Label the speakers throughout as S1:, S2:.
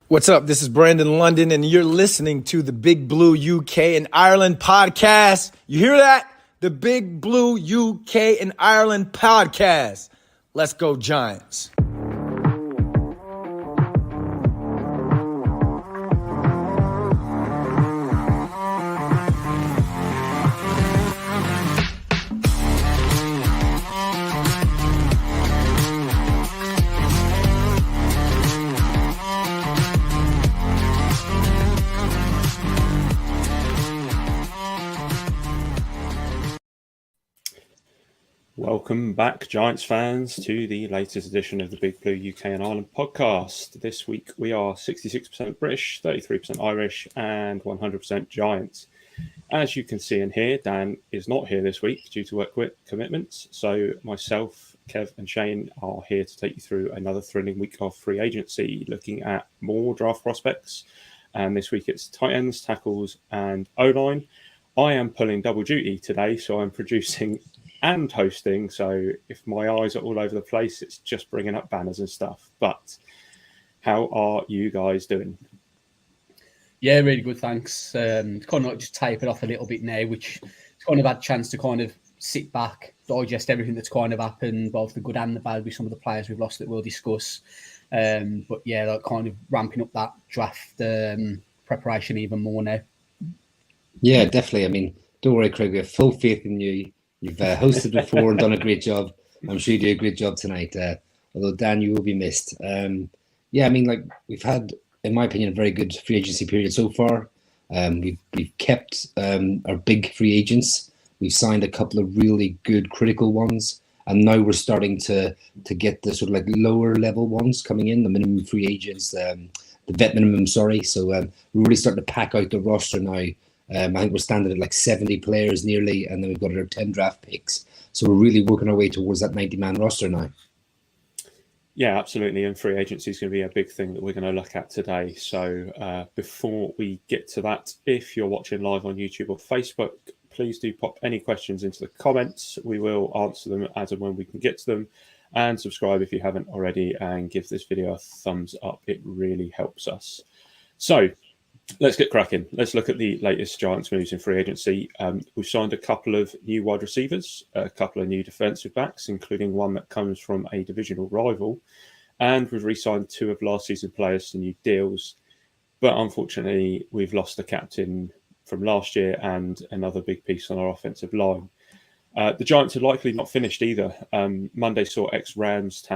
S1: What's up? This is Brandon London, and you're listening to the Big Blue UK and Ireland podcast. You hear that? The Big Blue UK and Ireland podcast. Let's go, Giants.
S2: Welcome back, Giants fans, to the latest edition of the Big Blue UK and Ireland podcast. This week we are 66% British, 33% Irish, and 100% Giants. As you can see and hear, Dan is not here this week due to work commitments. So myself, Kev, and Shane are here to take you through another thrilling week of free agency, looking at more draft prospects. And this week it's tight ends, tackles, and O-line. I am pulling double duty today, so I'm producing and hosting, so if my eyes are all over the place, it's just bringing up banners and stuff. But how are you guys doing?
S3: Yeah, really good, thanks. Kind of like just tape it off a little bit now, which it's kind of had a chance to kind of sit back, digest everything that's kind of happened, both the good and the bad with some of the players we've lost that we'll discuss. But yeah, like kind of ramping up that draft preparation even more now.
S4: Yeah, definitely. I mean, don't worry, Craig, we have full faith in you. You've hosted before and done a great job. I'm sure you do a great job tonight. Although, Dan, you will be missed. Yeah, I mean, like we've had, in my opinion, a very good free agency period so far. We've kept our big free agents. We've signed a couple of really good critical ones. And now we're starting to get the sort of like lower level ones coming in, the minimum free agents, the vet minimum, sorry. So we're really starting to pack out the roster now. I think we're standing at like 70 players nearly, and then we've got our 10 draft picks. So we're really working our way towards that 90-man roster now.
S2: Yeah, absolutely. And free agency is going to be a big thing that we're going to look at today. So before we get to that, if you're watching live on YouTube or Facebook, please do pop any questions into the comments. We will answer them as and when we can get to them. And subscribe if you haven't already, and give this video a thumbs up. It really helps us. So let's get cracking. Let's look at the latest Giants moves in free agency. We've signed a couple of new wide receivers, a couple of new defensive backs, including one that comes from a divisional rival. And we've re-signed two of last season players to new deals. But unfortunately, we've lost the captain from last year and another big piece on our offensive line. The Giants are likely not finished either. Monday saw ex-Rams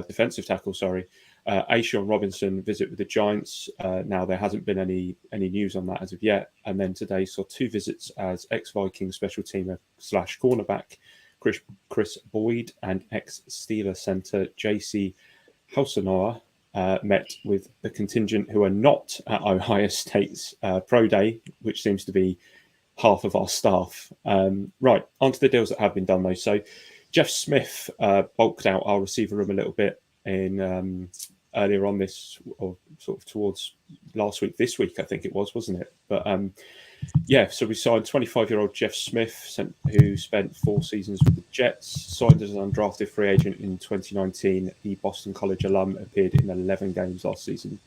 S2: defensive tackle, Ashawn Robinson visit with the Giants. Now there hasn't been any news on that as of yet. And then today saw two visits as ex-Viking special teamer / cornerback Chris Boyd and ex-Steeler center JC Hausenauer met with the contingent who are not at Ohio State's pro day, which seems to be half of our staff. Right, onto the deals that have been done though. So Jeff Smith bulked out our receiver room a little bit in earlier on this, or sort of towards last week, this week, I think it was, wasn't it? But yeah, so we signed 25-year-old Jeff Smith, who spent 4 seasons with the Jets, signed as an undrafted free agent in 2019. The Boston College alum appeared in 11 games last season.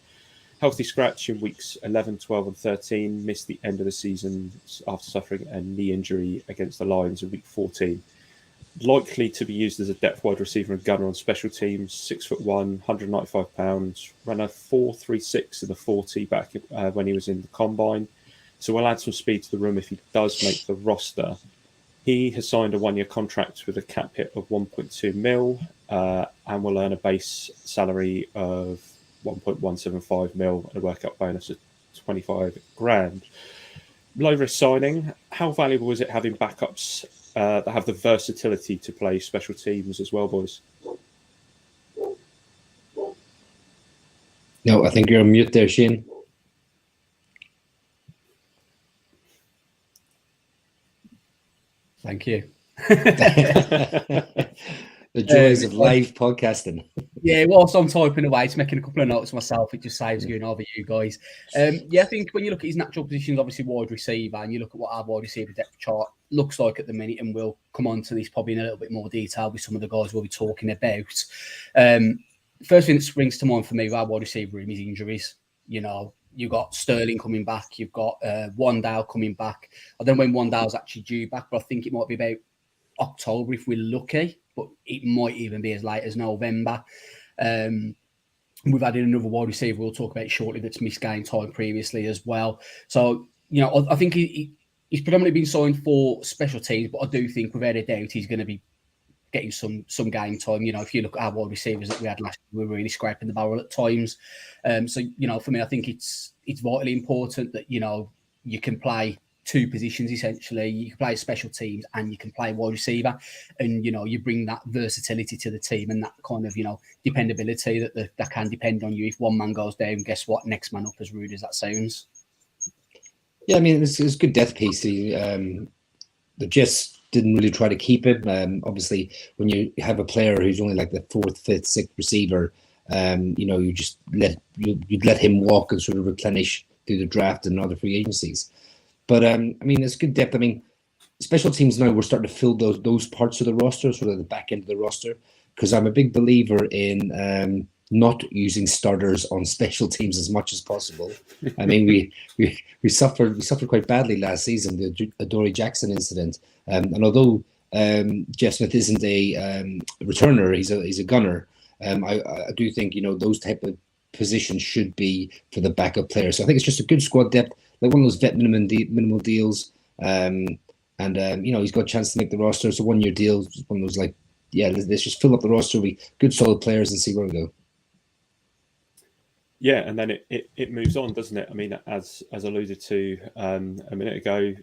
S2: Healthy scratch in weeks 11, 12, and 13, missed the end of the season after suffering a knee injury against the Lions in week 14. Likely to be used as a depth wide receiver and gunner on special teams. 6'1", 195 pounds, ran a 4.36 in the 40 back when he was in the combine. So we'll add some speed to the room if he does make the roster. He has signed a 1-year contract with a cap hit of 1.2 mil and will earn a base salary of 1.175 mil and a workout bonus of 25 grand. Low risk signing. How valuable is it having backups that have the versatility to play special teams as well, boys?
S4: No, I think you're on mute there, Shane.
S3: Thank you.
S4: The joys of live podcasting.
S3: Yeah, whilst I'm typing away, just making a couple of notes myself, it just saves going over you guys. Yeah, I think when you look at his natural positions, obviously wide receiver, and you look at what our wide receiver depth chart looks like at the minute, and we'll come on to this probably in a little bit more detail with some of the guys we'll be talking about. first thing that springs to mind for me with our wide receiver room is injuries. You know, you've got Sterling coming back, you've got Wandale coming back. I don't know when Wandale's actually due back, but I think it might be about October if we're lucky, but it might even be as late as November. We've added another wide receiver we'll talk about shortly that's missed game time previously as well. So, you know, I think he's predominantly been signed for special teams, but I do think without a doubt he's going to be getting some game time. You know, if you look at our wide receivers that we had last year, we were really scraping the barrel at times. So, you know, for me, I think it's vitally important that, you know, you can play two positions essentially. You can play special teams and you can play wide receiver, and you know you bring that versatility to the team and that kind of, you know, dependability that can depend on you. If one man goes down, guess what? Next man up, as rude as that sounds.
S4: Yeah, I mean it's a good death piece. They just didn't really try to keep him. Obviously, when you have a player who's only like the fourth, fifth, sixth receiver, you know, you'd let him walk and sort of replenish through the draft and other free agencies. But I mean, it's good depth. I mean, special teams now we're starting to fill those parts of the roster, sort of the back end of the roster. Because I'm a big believer in not using starters on special teams as much as possible. I mean, we suffered quite badly last season, the Adoree Jackson incident. And although Jeff Smith isn't a returner, he's a gunner. I do think, you know, those type of positions should be for the backup players. So I think it's just a good squad depth, like one of those vet minimal deals. You know, he's got a chance to make the roster. It's a 1 year deal. One of those like, yeah, let's just fill up the roster with good solid players and see where we go.
S2: Yeah, and then it moves on, doesn't it? I mean, as alluded to a minute ago,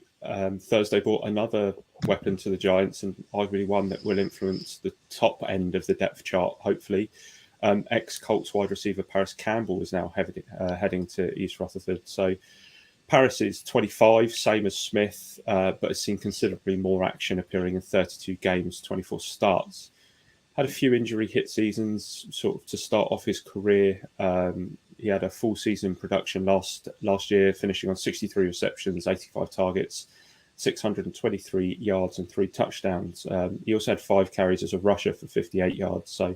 S2: Thursday brought another weapon to the Giants, and arguably one that will influence the top end of the depth chart, hopefully. Ex-Colts wide receiver Parris Campbell is now heading to East Rutherford. So Parris is 25, same as Smith, but has seen considerably more action, appearing in 32 games, 24 starts. Had a few injury hit seasons sort of to start off his career. He had a full season production last year, finishing on 63 receptions, 85 targets, 623 yards and 3 touchdowns. He also had 5 carries as a rusher for 58 yards. So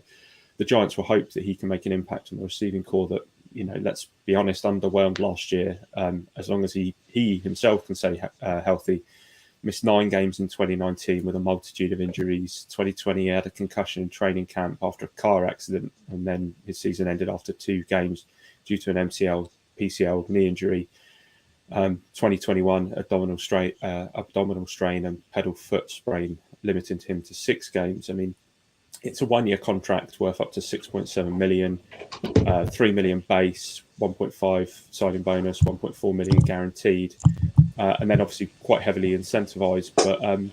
S2: the Giants will hope that he can make an impact on the receiving core that, you know, let's be honest, underwhelmed last year. As long as he himself can stay healthy. Missed 9 games in 2019 with a multitude of injuries. 2020 he had a concussion in training camp after a car accident, and then his season ended after 2 games due to an MCL, PCL knee injury. 2021 abdominal strain and pedal foot sprain, limiting him to 6 games. I mean, it's a 1 year contract worth up to 6.7 million, 3 million base, 1.5 signing bonus, 1.4 million guaranteed, and then obviously quite heavily incentivized. But do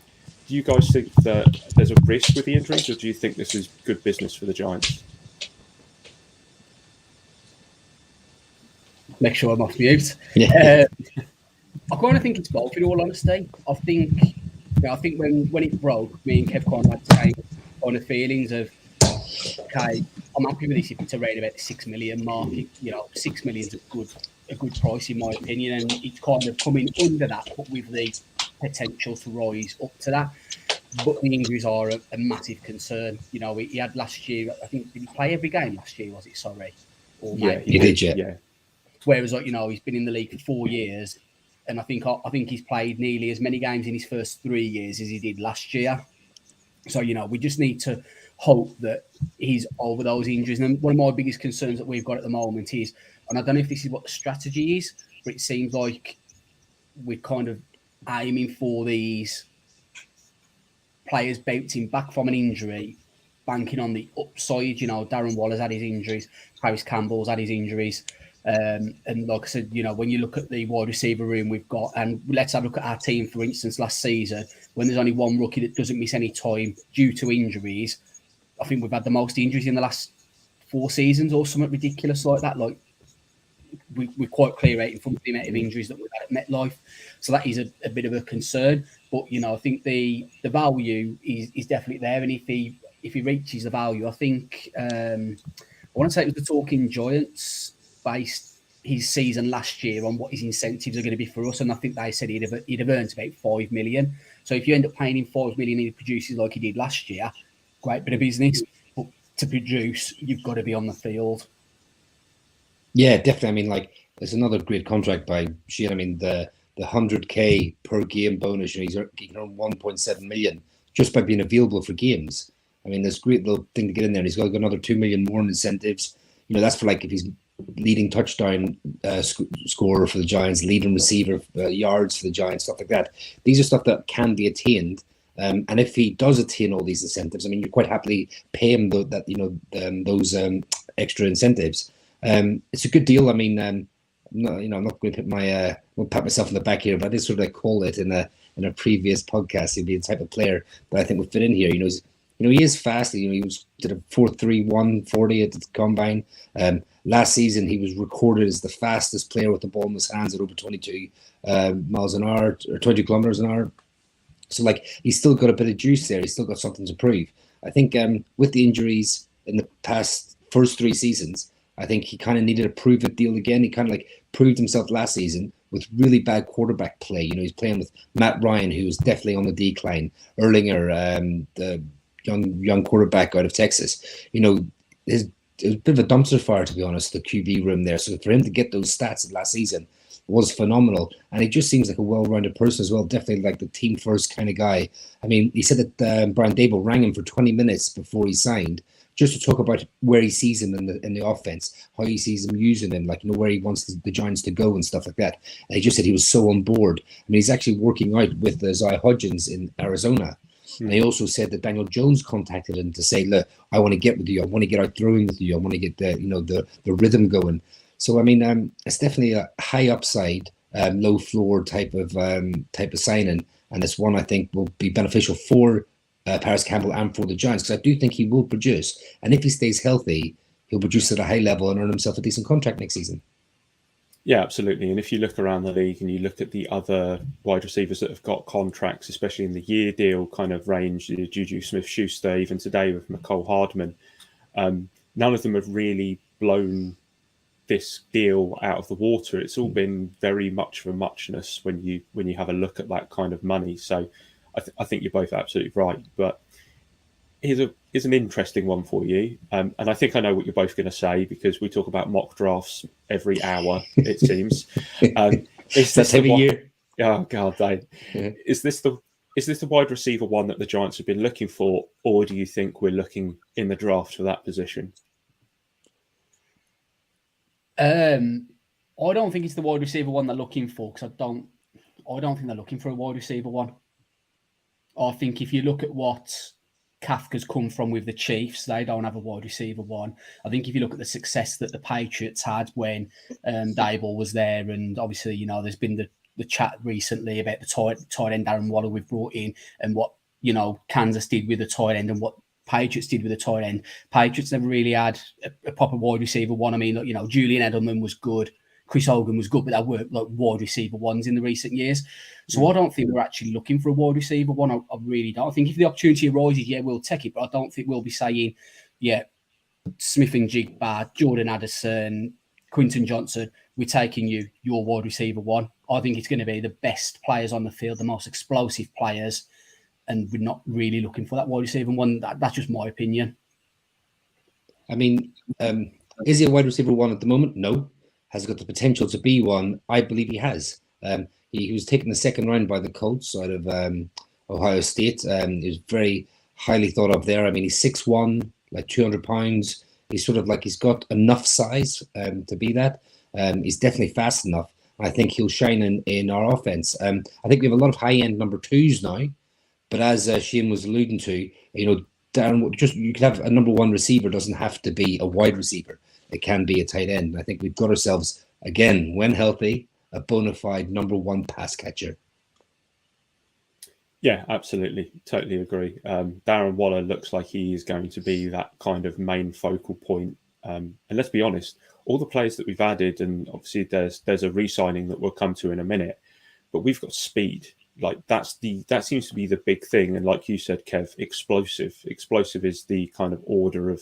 S2: you guys think that there's a risk with the injuries, or do you think this is good business for the Giants?
S3: Make sure I'm off mute. Yeah. I kind of think it's both, in all honesty. I think when it broke, me and Kev kind of had the same kind of feelings of, okay, I'm happy with this if it's around about the 6 million mark. You know, 6 million is a good price in my opinion, and it's kind of coming under that, but with the potential to rise up to that. But the injuries are a massive concern. You know, he had last year, I think, did he play every game last year, was it? Sorry. Or
S2: yeah,
S3: maybe,
S4: he did, yeah.
S3: Whereas, like, you know, he's been in the league for 4 years, and I think he's played nearly as many games in his first 3 years as he did last year. So, you know, we just need to hope that he's over those injuries. And one of my biggest concerns that we've got at the moment is, and I don't know if this is what the strategy is, but it seems like we're kind of aiming for these players bouncing back from an injury, banking on the upside. You know, Darren Waller's had his injuries, Parris Campbell's had his injuries. And like I said, you know, when you look at the wide receiver room we've got, and let's have a look at our team, for instance, last season, when there's only one rookie that doesn't miss any time due to injuries, I think we've had the most injuries in the last 4 seasons or something ridiculous like that. Like, we're quite clear out in front of the amount of injuries that we've had at MetLife. So that is a bit of a concern. But, you know, I think the value is definitely there. And if he reaches the value, I think, I want to say it was the Talking Giants based his season last year on what his incentives are going to be for us, and I think they said he'd have earned about 5 million. So if you end up paying him 5 million and he produces like he did last year, great bit of business. But to produce, you've got to be on the field.
S4: Yeah, definitely. I mean, like, there's another great contract by Sheehan. I mean, the 100K per game bonus, you know, he can earn 1.7 million just by being available for games. I mean, there's a great little thing to get in there. And he's got another 2 million more in incentives. You know, that's for like if he's leading touchdown scorer for the Giants, leading receiver yards for the Giants, stuff like that. These are stuff that can be attained. And if he does attain all these incentives, I mean, you quite happily pay him those extra incentives. It's a good deal. I mean, I'm not going to pat myself on the back here, but I did sort of like call it in a previous podcast. He'd be the type of player that I think would fit in here. He is fast. You know, he did a 4.31 40 at the combine. Last season, he was recorded as the fastest player with the ball in his hands at over 22 miles an hour or 20 kilometers an hour. So, like, he's still got a bit of juice there. He's still got something to prove. I think with the injuries in the first 3 seasons, I think he kind of needed a prove-it deal again. He kind of like proved himself last season with really bad quarterback play. You know, he's playing with Matt Ryan, who is definitely on the decline. Erlinger, the young quarterback out of Texas. You know, it was a bit of a dumpster fire, to be honest, the QB room there. So for him to get those stats last season was phenomenal. And he just seems like a well-rounded person as well. Definitely like the team-first kind of guy. I mean, he said that Brian Dable rang him for 20 minutes before he signed, just to talk about where he sees him in the offense, how he sees him using him, like, you know, where he wants the Giants to go and stuff like that. And he just said he was so on board. I mean, he's actually working out with Zai Hodgins in Arizona. And he also said that Daniel Jones contacted him to say, look, I want to get with you. I want to get out throwing with you. I want to get the rhythm going. So, I mean, it's definitely a high upside, low floor type of signing. And it's one I think will be beneficial for Parris Campbell and for the Giants, because I do think he will produce. And if he stays healthy, he'll produce at a high level and earn himself a decent contract next season.
S2: Yeah, absolutely. And if you look around the league and you look at the other wide receivers that have got contracts, especially in the year deal kind of range, Juju Smith-Schuster, even today with McCole Hardman, none of them have really blown this deal out of the water. It's all been very much of a muchness when you have a look at that kind of money. So I think you're both absolutely right. But here's an interesting one for you. And I think I know what you're both going to say, because we talk about mock drafts every hour, it seems. Is this
S4: every year?
S2: Oh, God, Dave. Yeah. Is this the wide receiver one that the Giants have been looking for, or do you think we're looking in the draft for that position?
S3: I don't think it's the wide receiver one they're looking for, because I don't think they're looking for a wide receiver one. I think if you look at what Kafka's come from with the Chiefs, they don't have a wide receiver one. I think if you look at the success that the Patriots had when Dable was there, and obviously, you know, there's been the chat recently about the tight end Darren Waller we've brought in, and what, you know, Kansas did with the tight end and what Patriots did with the tight end. Patriots never really had a proper wide receiver one. I mean, you know, Julian Edelman was good, Chris Hogan was good, but that weren't like wide receiver ones in the recent years. So I don't think we're actually looking for a wide receiver one. I really don't. I think if the opportunity arises, yeah, we'll take it. But I don't think we'll be saying, yeah, Smith and Jigba, Jordan Addison, Quinton Johnson, we're taking your wide receiver one. I think it's going to be the best players on the field, the most explosive players, and we're not really looking for that wide receiver one. That's just my opinion.
S4: I mean, is he a wide receiver one at the moment? No. Has got the potential to be one? I believe he has. He was taken the second round by the Colts out of Ohio State. He was very highly thought of there. I mean, he's 6'1", like 200 pounds. He's sort of like, he's got enough size to be that. He's definitely fast enough. I think he'll shine in our offense. I think we have a lot of high-end number twos now. But as Shane was alluding to, you know, Darren, you could have a number one receiver, doesn't have to be a wide receiver. It can be a tight end. I think we've got ourselves, again, when healthy, a bona fide number one pass catcher.
S2: Yeah, absolutely. Totally agree. Darren Waller looks like he is going to be that kind of main focal point. And let's be honest, all the players that we've added, and obviously there's a re-signing that we'll come to in a minute, but we've got speed. Like that seems to be the big thing. And like you said, Kev, explosive. Explosive is the kind of order of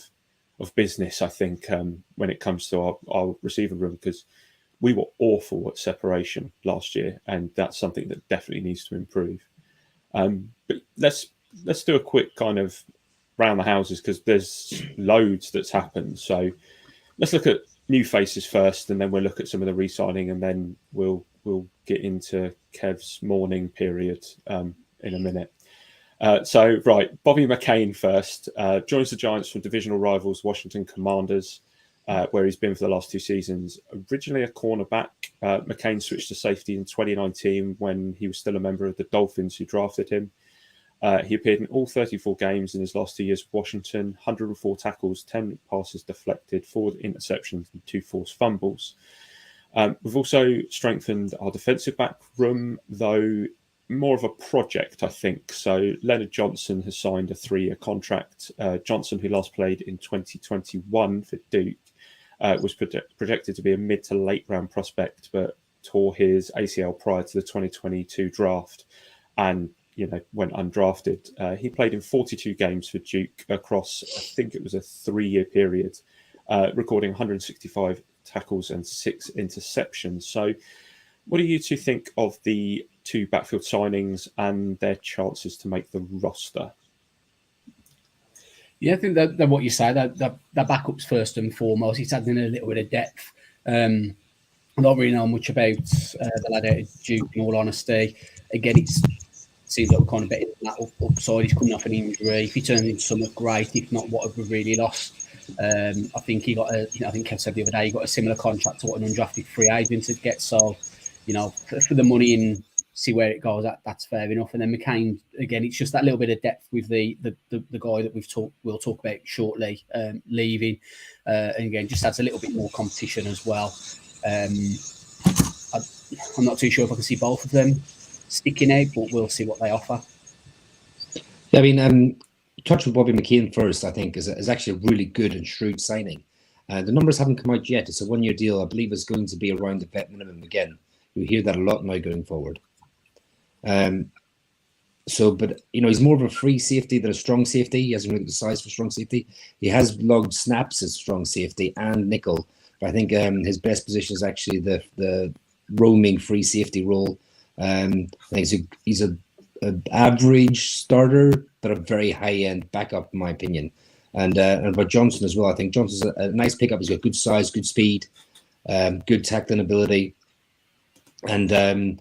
S2: business, I think, when it comes to our receiver room, because we were awful at separation last year, and that's something that definitely needs to improve. But let's do a quick kind of round the houses because there's loads that's happened. So let's look at new faces first, and then we'll look at some of the re-signing, and then we'll get into Kev's mourning period in a minute. Right, Bobby McCain first joins the Giants from divisional rivals Washington Commanders, where he's been for the last 2 seasons. Originally a cornerback, McCain switched to safety in 2019 when he was still a member of the Dolphins who drafted him. He appeared in all 34 games in his last 2 years with Washington, 104 tackles, 10 passes deflected, 4 interceptions, and 2 forced fumbles. We've also strengthened our defensive back room, though more of a project, I think. So Leonard Johnson has signed a 3-year contract. Johnson, who last played in 2021 for Duke, was projected to be a mid to late round prospect, but tore his ACL prior to the 2022 draft and went undrafted. He played in 42 games for Duke across, I think it was a 3-year period, recording 165 tackles and 6 interceptions. So what do you two think of the 2 backfield signings and their chances to make the roster?
S3: Yeah, I think that what you say, that backups first and foremost. It's adding a little bit of depth. I don't really know much about the lad out at Duke, in all honesty. Again, it seems like we're kind of betting that upside. He's coming off an injury. If he turns into something great, if not, what have we really lost? I think he got I think Kev said the other day, he got a similar contract to what an undrafted free agent would get. So, for the money and see where it goes, that's fair enough. And then McCain, again, it's just that little bit of depth with the guy that we'll talk about shortly, leaving. And again, just adds a little bit more competition as well. I'm not too sure if I can see both of them sticking out, but we'll see what they offer.
S4: Yeah, I mean, touch with Bobby McCain first, I think, is actually a really good and shrewd signing. The numbers haven't come out yet. It's a 1-year deal. I believe it's going to be around the vet minimum again. You hear that a lot now going forward. But he's more of a free safety than a strong safety. He hasn't really the size for strong safety. He has logged snaps as strong safety and nickel, but I think his best position is actually the roaming free safety role. I think he's an average starter, but a very high end backup, in my opinion. And about Johnson as well, I think Johnson's a nice pickup. He's got good size, good speed, good tackling ability, and like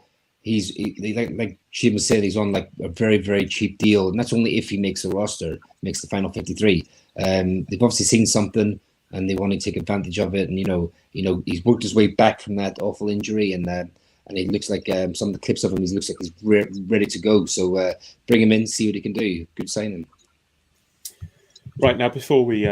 S4: Shane was saying, he's on like a very, very cheap deal, and that's only if he makes a roster, makes the final 53. They've obviously seen something, and they want to take advantage of it. And he's worked his way back from that awful injury, and he looks like some of the clips of him, he looks like he's ready to go. So bring him in, see what he can do. Good signing.
S2: Right, now before we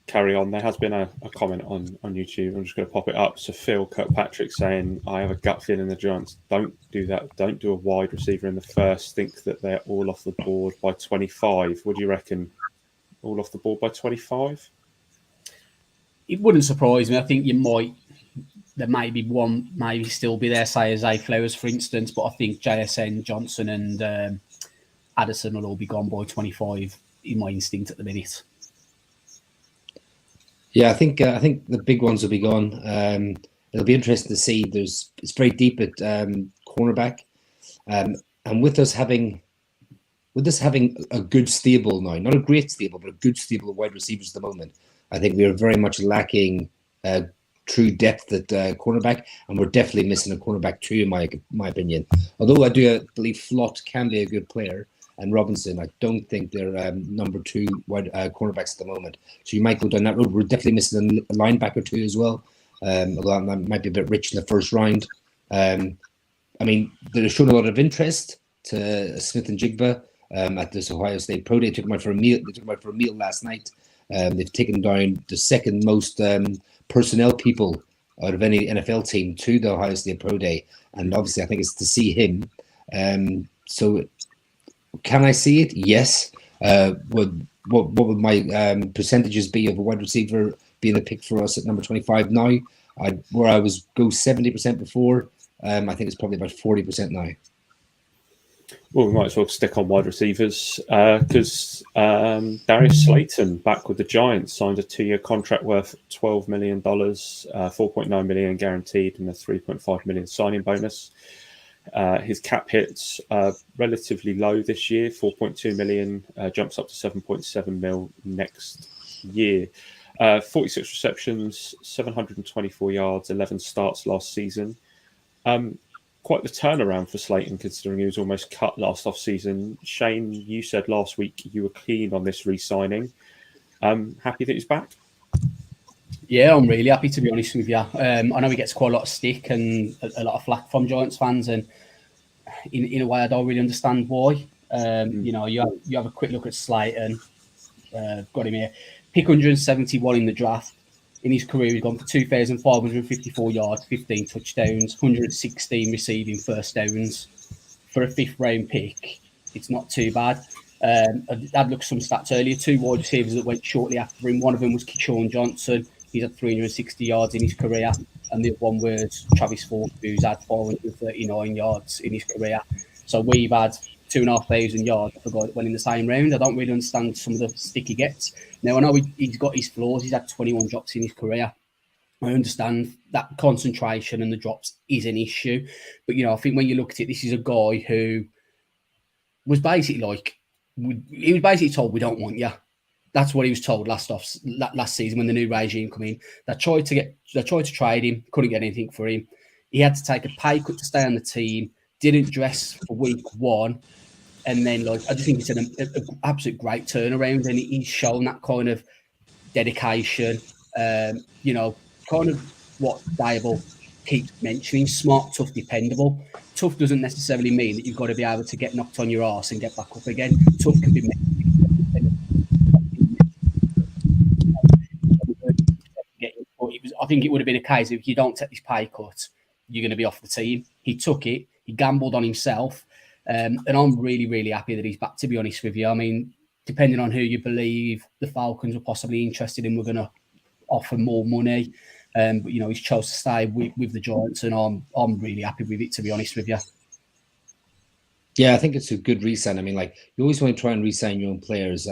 S2: carry on, there has been a comment on YouTube. I'm just going to pop it up. So Phil Kirkpatrick saying, I have a gut feeling the Giants don't do that. Don't do a wide receiver in the first. Think that they're all off the board by 25. What do you reckon? All off the board by 25?
S3: It wouldn't surprise me. I think there might be one, maybe still be there, say as Zay Flowers, for instance, but I think JSN, Johnson and Addison will all be gone by 25 in my instinct at the minute.
S4: Yeah, I think the big ones will be gone. It'll be interesting to see. It's very deep at cornerback, and with us having a good stable now, not a great stable, but a good stable of wide receivers at the moment. I think we are very much lacking true depth at cornerback, and we're definitely missing a cornerback too, in my opinion. Although I do believe Flott can be a good player, and Robinson, I don't think they're number 2 wide cornerbacks at the moment. So you might go down that road. We're definitely missing a linebacker too as well. Although that might be a bit rich in the first round. I mean, they're showing a lot of interest to Smith and Jigba at this Ohio State Pro Day. They took him out for a meal. They took him out for a meal last night. They've taken down the second most personnel people out of any NFL team to the Ohio State Pro Day, and obviously I think it's to see him. So can I see it? Yes. What would my percentages be of a wide receiver being a pick for us at number 25 now? Where I was go 70% before, I think it's probably about 40% now.
S2: Well, we might as well stick on wide receivers because Darius Slayton, back with the Giants, signed a 2-year contract worth $12 million, $4.9 million guaranteed, and a $3.5 million signing bonus. His cap hits are relatively low this year, 4.2 million, jumps up to 7.7 mil next year. 46 receptions, 724 yards, 11 starts last season. Quite the turnaround for Slayton, considering he was almost cut last off-season. Shane, you said last week you were keen on this re-signing. Happy that he's back?
S3: Yeah, I'm really happy, to be honest with you. I know he gets quite a lot of stick and a lot of flack from Giants fans, and in a way I don't really understand why. You know, you have a quick look at Slayton. Got him here. Pick 171 in the draft. In his career, he's gone for 2,554 yards, 15 touchdowns, 116 receiving first downs. For a 5th round pick, it's not too bad. I had looked some stats earlier. 2 wide receivers that went shortly after him. One of them was Keyshawn Johnson. He's had 360 yards in his career. And the other one was Travis Ford, who's had 439 yards in his career. So we've had 2,500 yards for a guy that went in the same round. I don't really understand some of the stick he gets. Now, I know he's got his flaws. He's had 21 drops in his career. I understand that concentration and the drops is an issue. But, you know, I think when you look at it, this is a guy who was basically he was basically told, we don't want you. That's what he was told last season when the new regime came in. They tried to trade him, couldn't get anything for him. He had to take a pay cut to stay on the team, didn't dress for week 1. And then, I just think it's an absolute great turnaround, and he's shown that kind of dedication. You know, kind of what Dable keeps mentioning: smart, tough, dependable. Tough doesn't necessarily mean that you've got to be able to get knocked on your arse and get back up again. Tough can be. I think it would have been a case of, if you don't take this pay cut, you're going to be off the team. He took it. He gambled on himself. And I'm really, really happy that he's back, to be honest with you. I mean, depending on who you believe, the Falcons are possibly interested in, we're going to offer more money. But, you know, he's chose to stay with the Giants, and I'm really happy with it, to be honest with you.
S4: Yeah, I think it's a good re-sign. I mean, like, you always want to try and re-sign your own players.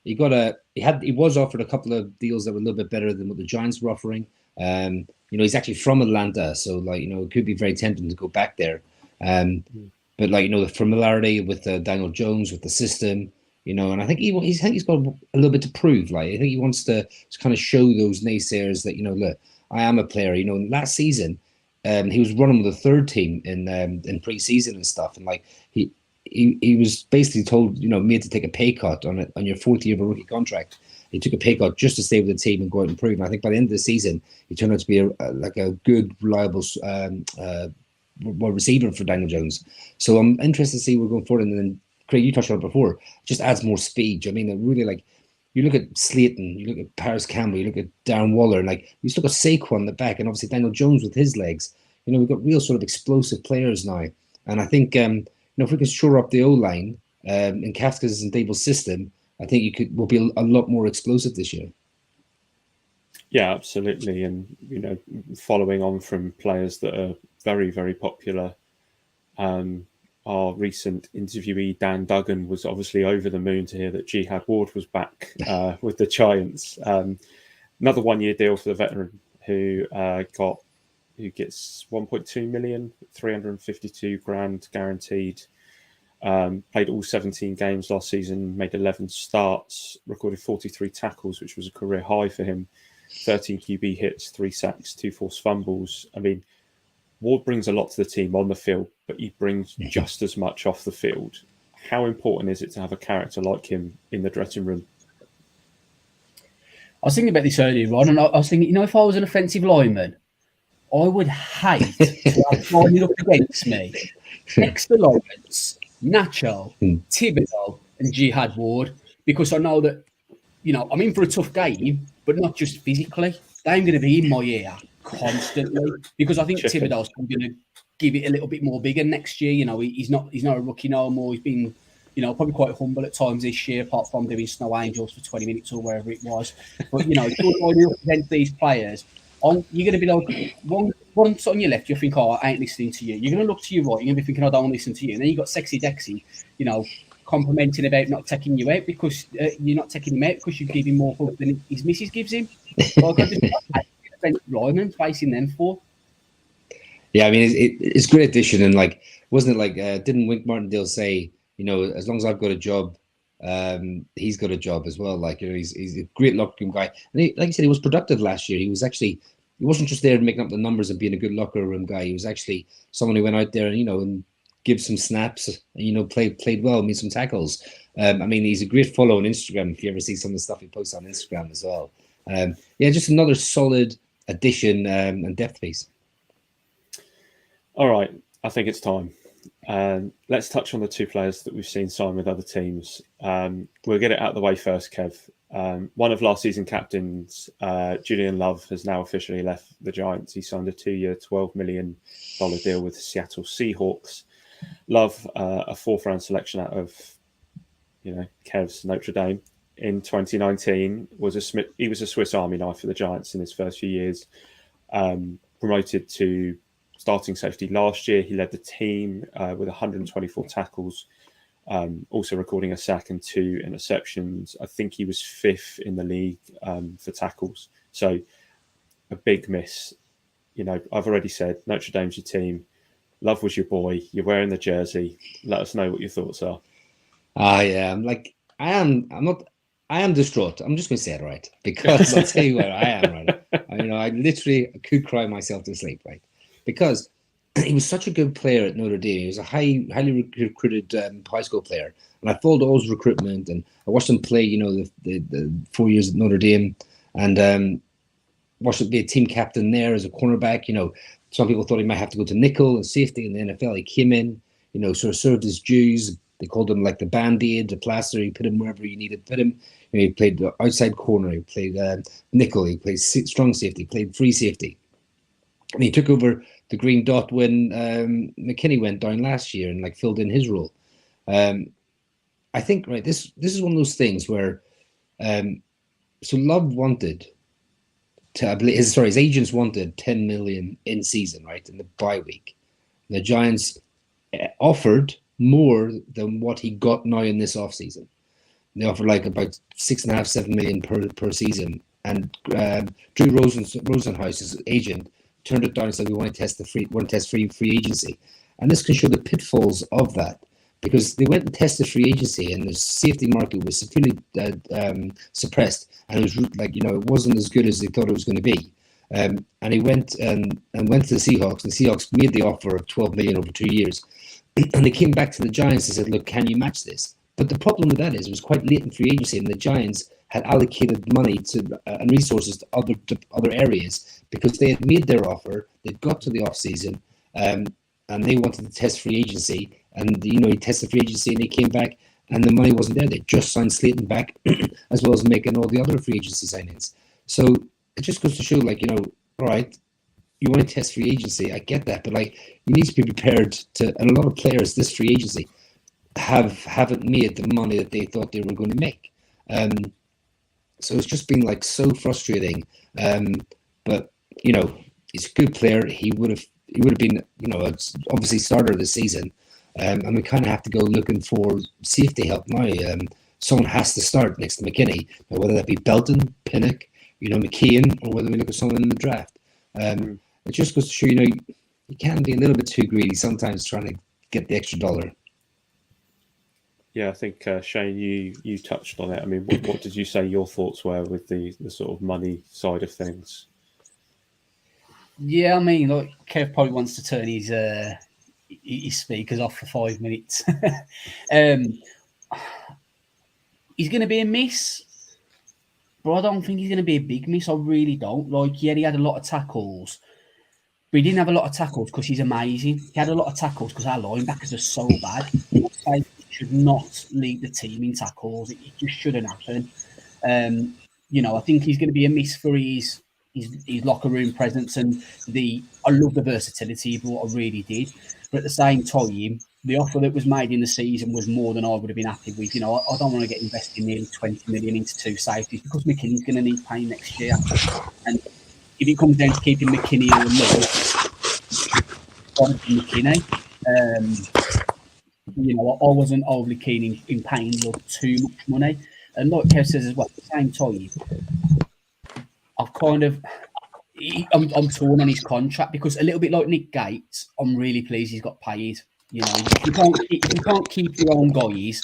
S4: He was offered a couple of deals that were a little bit better than what the Giants were offering. You know, he's actually from Atlanta, so, like, you know, it could be very tempting to go back there. But, like, you know, the familiarity with Daniel Jones, with the system, you know, and I think he's got a little bit to prove. Like, I think he wants to kind of show those naysayers that, you know, look, I am a player. You know, last season, he was running with the 3rd team in pre-season and stuff, and, like, he was basically told, you know, made to take a pay cut on your 4th year of a rookie contract. He took a pay cut just to stay with the team and go out and prove. And I think by the end of the season, he turned out to be a good, reliable receiver for Daniel Jones. So I'm interested to see where we're going forward. And then, Craig, you touched on it before, just adds more speed. I mean, really, like, you look at Slayton, you look at Parris Campbell, you look at Darren Waller, and, like, you still got Saquon in the back, and obviously Daniel Jones with his legs. You know, we've got real sort of explosive players now. And I think, you know, if we can shore up the O-line in Kafka's and Dable's system, I think we'll be a lot more explosive this year.
S2: Yeah, absolutely. And, you know, following on from players that are very, very popular, our recent interviewee, Dan Duggan, was obviously over the moon to hear that Jihad Ward was back with the Giants. Another 1-year deal for the veteran who gets 1.2 million, 352 grand guaranteed. Played all 17 games last season, made 11 starts, recorded 43 tackles, which was a career high for him, 13 QB hits, 3 sacks, 2 forced fumbles. I mean, Ward brings a lot to the team on the field, but he brings just as much off the field. How important is it to have a character like him in the dressing room?
S3: I was thinking about this earlier on, and I was thinking, you know, if I was an offensive lineman, I would hate to have lining up against me Dexter Lawrence, Nacho, Thibodeau, and Jihad Ward, because I know that, you know, I'm in for a tough game, but not just physically. They're going to be in my ear constantly, because I think Thibodeau's going to give it a little bit more bigger next year. You know, he's not a rookie no more. He's been, you know, probably quite humble at times this year, apart from doing Snow Angels for 20 minutes or wherever it was. But, you know, if you're against these players, you're going to be like, one on your left, you'll think, oh, I ain't listening to you. You're going to look to your right, you're going to be thinking, I don't listen to you. And then you've got Sexy Dexy, you know, complimenting about not taking you out because you're not taking him out because you give him more hope than his missus gives him. Like, I just linemen facing them for.
S4: Yeah, I mean, it's a great addition, and like, wasn't it like, didn't Wink Martindale say, as long as I've got a job, he's got a job as well. Like, he's a great locker room guy, and like I said, he was productive last year. He wasn't just there making up the numbers and being a good locker room guy. He was actually someone who went out there and and give some snaps, and played well, made some tackles. I mean, he's a great follow on Instagram if you ever see some of the stuff he posts on Instagram as well. Yeah, just another solid addition and depth piece.
S2: All right, I think it's time. Let's touch on the two players that we've seen sign with other teams. We'll get it out of the way first, Kev. One of last season captains, Julian Love, has now officially left the Giants. He signed a 2-year, $12 million deal with the Seattle Seahawks. Love, a fourth-round selection out of, Kev's Notre Dame in 2019, he was a Swiss Army knife for the Giants in his first few years. Promoted to starting safety last year. He led the team with 124 tackles, also recording a sack and 2 interceptions. I think he was 5th in the league for tackles. So a big miss. I've already said Notre Dame's your team. Love was your boy. You're wearing the jersey. Let us know what your thoughts are.
S4: Yeah, I am distraught. I'm just going to say it, right? Because I'll tell you where I am, right? I literally could cry myself to sleep, right? Because he was such a good player at Notre Dame. He was a highly recruited high school player. And I followed all his recruitment, and I watched him play, the 4 years at Notre Dame, and watched him be a team captain there as a cornerback. Some people thought he might have to go to nickel and safety in the NFL. He came in, sort of served his dues. They called him like the Band-Aid, the plaster. He put him wherever you needed to put him. He played outside corner. He played nickel. He played strong safety. He played free safety. And he took over the green dot when McKinney went down last year and filled in his role. I think, right, this is one of those things where so Love wanted to, I believe, his agents wanted $10 million in season, right, in the bye week. The Giants offered more than what he got now in this offseason. They offered about $6.5-7 million per season, and Drew Rosenhaus, his agent, turned it down and said we want to test free agency, and this can show the pitfalls of that, because they went and tested free agency and the safety market was severely suppressed, and it was it wasn't as good as they thought it was going to be. And he went and went to the Seahawks. The Seahawks made the offer of $12 million over 2 years, and they came back to the Giants and said, "Look, can you match this?" But the problem with that is it was quite late in free agency, and the Giants had allocated money to and resources to other areas because they had made their offer. They'd got to the off season, and they wanted to test free agency. And he tested free agency, and he came back, and the money wasn't there. They just signed Slayton back, as well as making all the other free agency signings. So it just goes to show, all right, you want to test free agency, I get that, but you need to be prepared to. And a lot of players this free agency haven't made the money that they thought they were going to make. So it's just been so frustrating. But he's a good player. He would have been obviously starter of the season. And we kind of have to go looking for safety help now. Someone has to start next to McKinney, whether that be Belton, Pinnock, McKeon, or whether we look at someone in the draft. It just goes to show, you can be a little bit too greedy sometimes trying to get the extra dollar.
S2: Yeah, I think Shane, you touched on it. I mean, what did you say your thoughts were with the sort of money side of things?
S3: Yeah, I mean, Kev probably wants to turn his speakers off for 5 minutes. He's going to be a miss, but I don't think he's going to be a big miss. I really don't. He had a lot of tackles, but he didn't have a lot of tackles because he's amazing. He had a lot of tackles because our linebackers are so bad. He should not lead the team in tackles. It just shouldn't happen. I think he's going to be a miss for his locker room presence, and I love the versatility of what I really did. But at the same time, the offer that was made in the season was more than I would have been happy with. I don't want to get invested nearly 20 million into 2 safeties because McKinney's going to need paying next year. And if it comes down to keeping McKinney or not, McKinney. I wasn't overly keen in paying too much money. And like Kev says as well, at the same time, I'm torn on his contract because a little bit like Nick Gates, I'm really pleased he's got paid. You know, if you can't keep your own guys,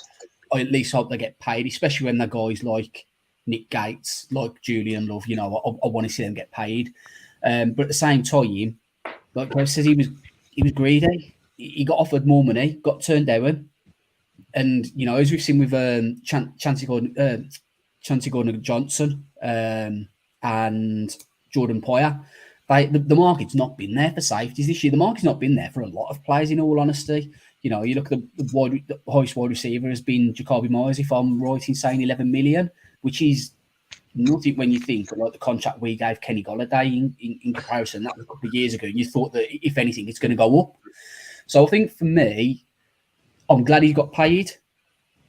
S3: I at least hope they get paid, especially when they're guys like Nick Gates, like Julian Love. You know, I want to see them get paid. But at the same time, like Kev says, he was greedy. He got offered more money, got turned down, and you know, as we've seen with Chancy Gordon Johnson and Jordan Poyer, the market's not been there for safeties this year. The market's not been there for a lot of players, in all honesty. You know, you look at the highest wide receiver has been Jacoby Myers, if I'm right in saying 11 million, which is nothing when you think of like the contract we gave Kenny Golladay in comparison. That was a couple of years ago, and you thought that if anything, it's going to go up. So I think for me, I'm glad he got paid,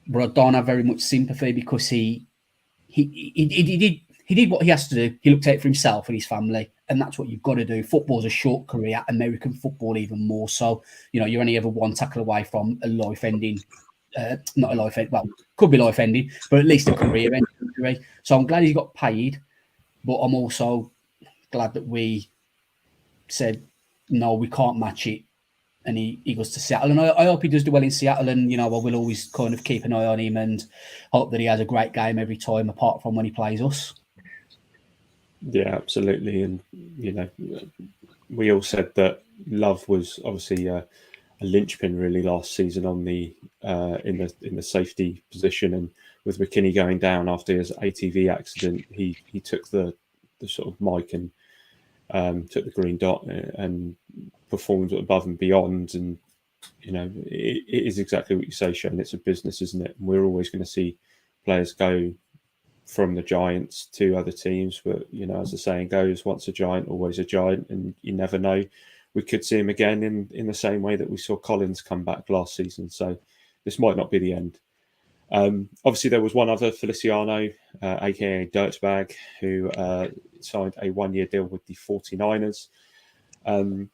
S3: but I don't have very much sympathy because he did what he has to do. He looked out for himself and his family, and that's what you've got to do. Football's a short career, American football even more so. You know, you're only ever one tackle away from a life-ending, not a life-ending, well, could be life-ending, but at least a career-ending injury. So I'm glad he got paid, but I'm also glad that we said, no, we can't match it. And he goes to Seattle. And I hope he does do well in Seattle. And, you know, I will always kind of keep an eye on him and hope that he has a great game every time, apart from when he plays us.
S2: Yeah, absolutely. And, you know, we all said that Love was obviously a linchpin really last season on the in the safety position. And with McKinney going down after his ATV accident, he took the sort of mic and took the green dot and performed above and beyond. And you know, it is exactly what you say, Shane. It's a business, isn't it? And we're always going to see players go from the Giants to other teams, but you know, as the saying goes, once a Giant, always a Giant, and you never know. We could see him again in the same way that we saw Collins come back last season. So this might not be the end. Obviously, there was one other, Feliciano, aka Dirtbag, who signed a 1-year deal with the 49ers. Kind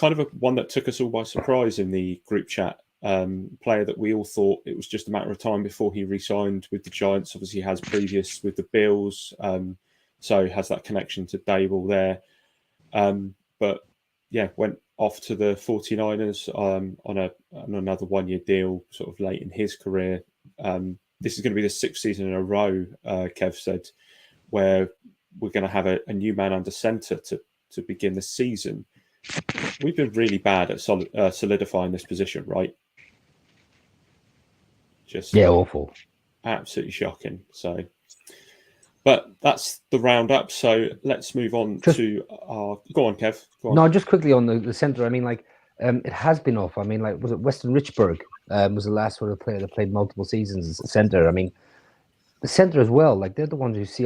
S2: of one that took us all by surprise in the group chat. Player that we all thought it was just a matter of time before he re-signed with the Giants. Obviously, he has previous with the Bills, so has that connection to Dable there. But yeah, went off to the 49ers on another 1-year deal, sort of late in his career. This is going to be the 6th season in a row, Kev said, where we're going to have a new man under centre to begin the season. We've been really bad at solidifying this position, right? Just
S4: awful,
S2: absolutely shocking. So, but that's the roundup. So let's move on to our. Go on, Kev. Go on.
S4: No, just quickly on the centre. I mean, like, it has been off. I mean, like, was it Weston Richburg? Was the last sort of player that played multiple seasons as a centre. I mean, the centre as well. Like, they're the ones who see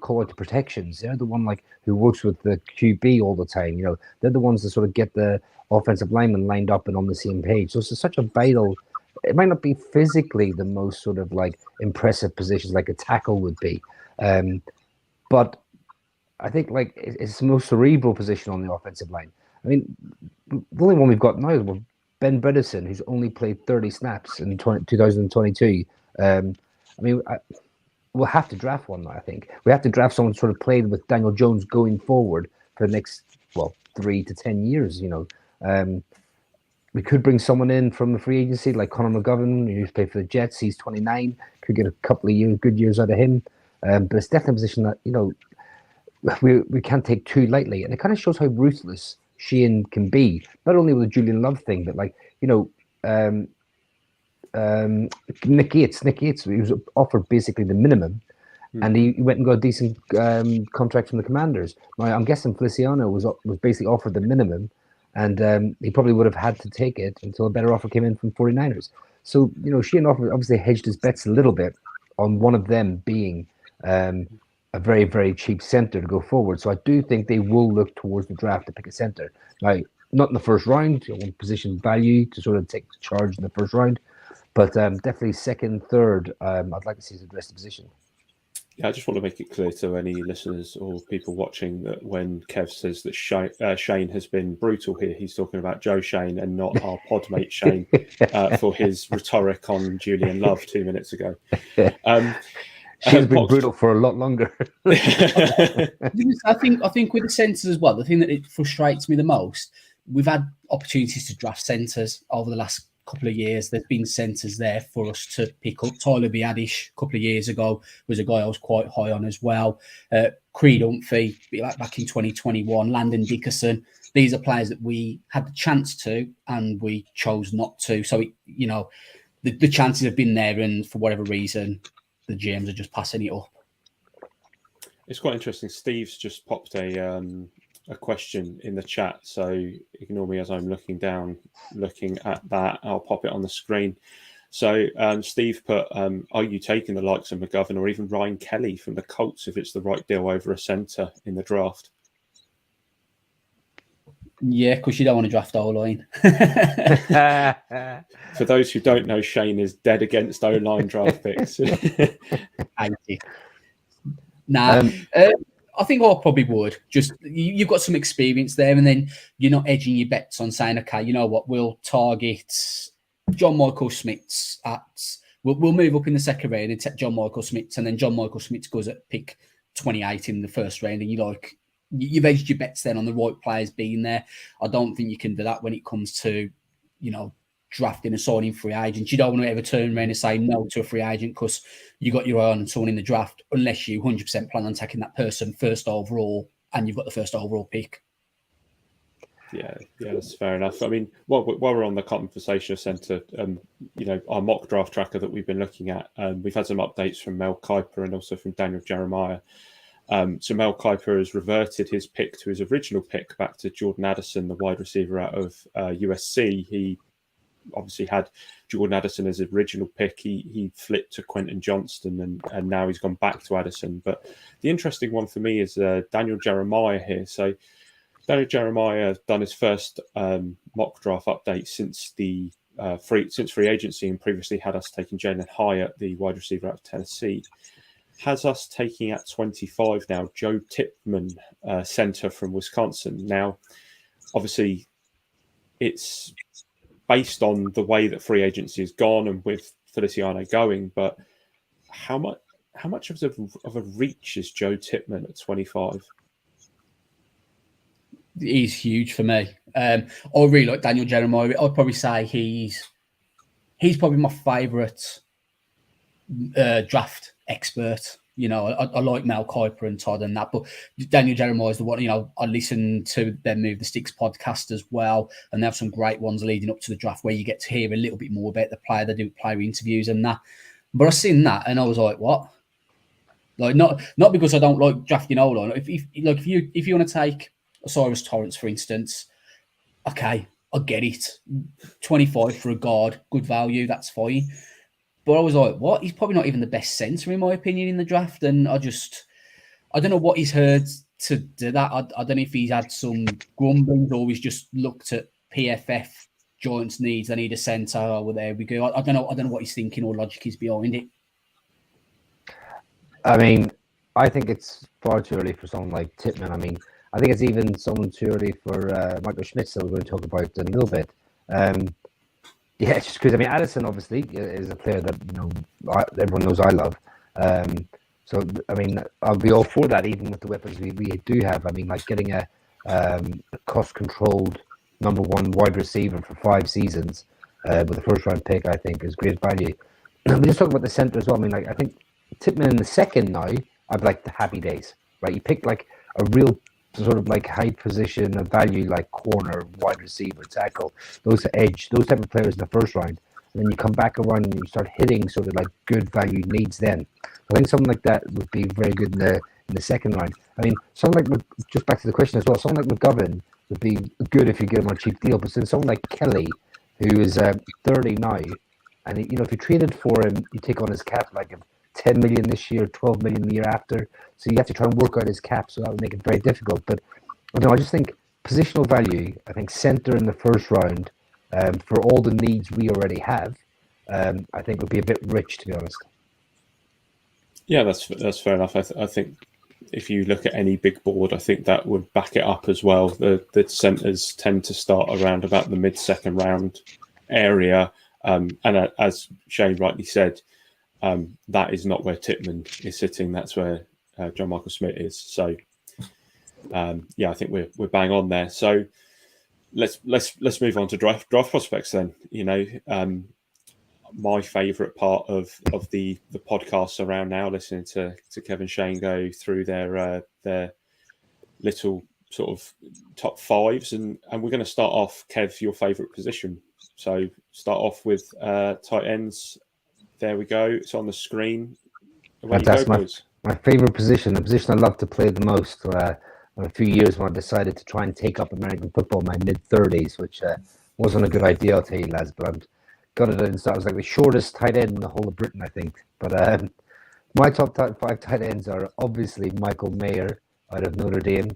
S4: call out the protections. They're the one like who works with the QB all the time. You know, they're the ones that sort of get the offensive linemen lined up and on the same page. So it's such a vital. It might not be physically the most sort of like impressive positions like a tackle would be, but I think like it's the most cerebral position on the offensive line. I mean, the only one we've got now is Ben Bredesen, who's only played 30 snaps in 2022. I mean, we'll have to draft one now, I think. We have to draft someone sort of played with Daniel Jones going forward for the next, 3 to 10 years, you know. We could bring someone in from the free agency like Conor McGovern, who's played for the Jets. He's 29. Could get a couple of good years out of him. But it's definitely a position that, you know, we can't take too lightly. And it kind of shows how ruthless Sheehan can be, not only with the Julian Love thing, but like, you know, Nick Yates, he was offered basically the minimum, and he went and got a decent contract from the Commanders. Now, I'm guessing Feliciano was basically offered the minimum, and he probably would have had to take it until a better offer came in from 49ers. So, you know, Sheehan obviously hedged his bets a little bit on one of them being a very, very cheap center to go forward. So I do think they will look towards the draft to pick a center. Now, not in the first round, you know, position value to sort of take charge in the first round, but definitely second, third, I'd like to see us address the position.
S2: Yeah, I just want to make it clear to any listeners or people watching that when Kev says that Shane has been brutal here, he's talking about Joe Shane and not our podmate Shane for his rhetoric on Julian Love 2 minutes ago.
S4: She's been brutal for a lot longer.
S3: I think with the centres as well, the thing that it frustrates me the most, we've had opportunities to draft centres over the last couple of years. There's been centres there for us to pick up. Tyler Biadish a couple of years ago was a guy I was quite high on as well. Creed Humphrey back in 2021, Landon Dickerson. These are players that we had the chance to and we chose not to. So, the chances have been there, and for whatever reason, the GMs are just passing it up.
S2: It's quite interesting. Steve's just popped a question in the chat, so ignore me as I'm looking at that. I'll pop it on the screen. So Steve put, are you taking the likes of McGovern or even Ryan Kelly from the Colts if it's the right deal over a centre in the draft?
S3: Yeah, because you don't want to draft O-line.
S2: For those who don't know, Shane is dead against O-line draft picks.
S3: Thank you. Nah, I think I probably would. Just you've got some experience there, and then you're not edging your bets on saying, okay, you know what, we'll target John Michael Smith we'll move up in the second round and take John Michael Smith, and then John Michael Smith goes at pick 28 in the first round, and you've edged your bets then on the right players being there. I don't think you can do that when it comes to, drafting and signing free agents. You don't want to ever turn around and say no to a free agent because you got your eye on someone in the draft, unless you 100% plan on taking that person first overall and you've got the first overall pick.
S2: Yeah, that's fair enough. I mean, while we're on the conversation of centre, our mock draft tracker that we've been looking at, we've had some updates from Mel Kiper and also from Daniel Jeremiah. So Mel Kiper has reverted his pick to his original pick back to Jordan Addison, the wide receiver out of USC. He obviously had Jordan Addison as his original pick. He flipped to Quentin Johnston and now he's gone back to Addison. But the interesting one for me is Daniel Jeremiah here. So Daniel Jeremiah has done his first mock draft update since free agency, and previously had us taking Jalen Hyatt, the wide receiver out of Tennessee. Has us taking at 25 now Joe Tipman, center from Wisconsin. Now, obviously, it's based on the way that free agency has gone and with Feliciano going, but how much of a reach is Joe Tipman at 25?
S3: He's huge for me. I really like Daniel Jeremiah. I'd probably say he's probably my favourite draft expert. I like Mel Kiper and Todd and that, but Daniel Jeremiah is the one. I listen to their Move the Sticks podcast as well, and they have some great ones leading up to the draft where you get to hear a little bit more about the player. They do player interviews and that. But I seen that and I was like, what? Like not because I don't like drafting O-line. If you want to take Osiris Torrance, for instance, okay, I get it. 25 for a guard, good value, that's fine. But I was like, what? He's probably not even the best centre, in my opinion, in the draft. And I don't know what he's heard to do that. I don't know if he's had some grumblings or he's just looked at PFF Giants needs. They need a centre. Oh, well, there we go. I don't know what he's thinking or logic is behind it.
S4: I mean, I think it's far too early for someone like Tipman. I mean, I think it's even someone too early for Michael Schmitz that we're going to talk about in a little bit. Yeah, just because Addison obviously is a player that everyone knows I love. So I mean, I'll be all for that, even with the weapons we do have. I mean, like getting a cost-controlled number one wide receiver for 5 seasons with a first-round pick, I think, is great value. We just talk about the centre as well. I mean, like I think Tipman in the second now, I'd like the happy days, right? You pick like a real sort of like high position of value, like corner, wide receiver, tackle, those type of players in the first round, and then you come back around and you start hitting sort of like good value needs. Then I think something like that would be very good in the second round. I mean, something like, just back to the question as well, something like McGovern would be good if you get him on a cheap deal, but then someone like Kelly, who is 30 now, and if you traded for him, you take on his cap like 10 million this year, 12 million the year after. So you have to try and work out his cap. So that would make it very difficult. But I just think positional value, I think center in the first round for all the needs we already have, I think would be a bit rich, to be honest.
S2: Yeah, that's fair enough. I think if you look at any big board, I think that would back it up as well. The centers tend to start around about the mid-second round area. And as Shane rightly said, That is not where Titman is sitting. That's where John Michael Smith is. So I think we're bang on there. So let's move on to draft prospects then. My favourite part of the podcasts around now, listening to Kev and Shane go through their little sort of top fives, and we're going to start off, Kev, your favourite position. So start off with tight ends. There we go. It's on the screen.
S4: That's my favourite position, the position I love to play the most. A few years when I decided to try and take up American football in my mid-30s, which wasn't a good idea, I'll tell you, lads, but I'm got it in. So I was like the shortest tight end in the whole of Britain, I think. But my top 5 tight ends are obviously Michael Mayer out of Notre Dame.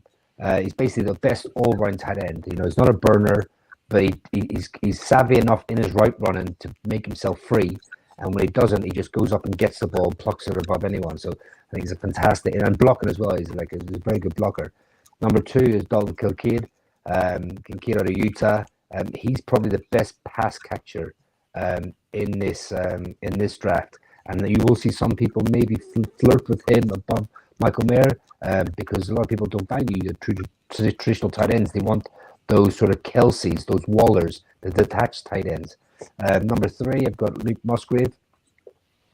S4: He's basically the best all-round tight end. He's not a burner, but he's savvy enough in his route running to make himself free. And when he doesn't, he just goes up and gets the ball and plucks it above anyone. So I think he's a fantastic, and blocking as well. He's a very good blocker. Number 2 is Dalton Kincaid out of Utah. He's probably the best pass catcher in this draft. And you will see some people maybe flirt with him above Michael Mayer because a lot of people don't value the traditional tight ends. They want those sort of Kelseys, those Wallers, the detached tight ends. Number 3, I've got Luke Musgrave.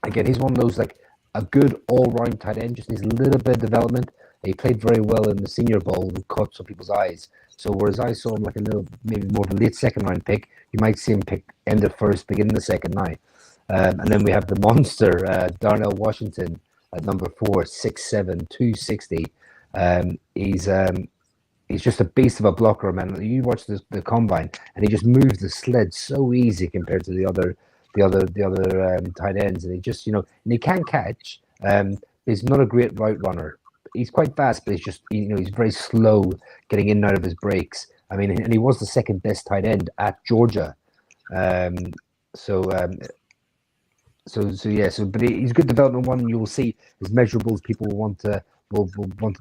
S4: Again, he's one of those like a good all-round tight end, just needs a little bit of development. He played very well in the Senior Bowl and caught some people's eyes. So whereas I saw him like a little, maybe more of a late second-round pick, you might see him pick end of first, beginning of the second now. And then we have the monster, Darnell Washington at number 4, 6'7", 260. He's just a beast of a blocker, man. You watch the combine, and he just moves the sled so easy compared to the other tight ends, and he just and he can catch. He's not a great route runner. He's quite fast, but he's just he's very slow getting in and out of his breaks. I mean, and he was the second best tight end at Georgia. But he's a good development one. You will see his measurables. People will want to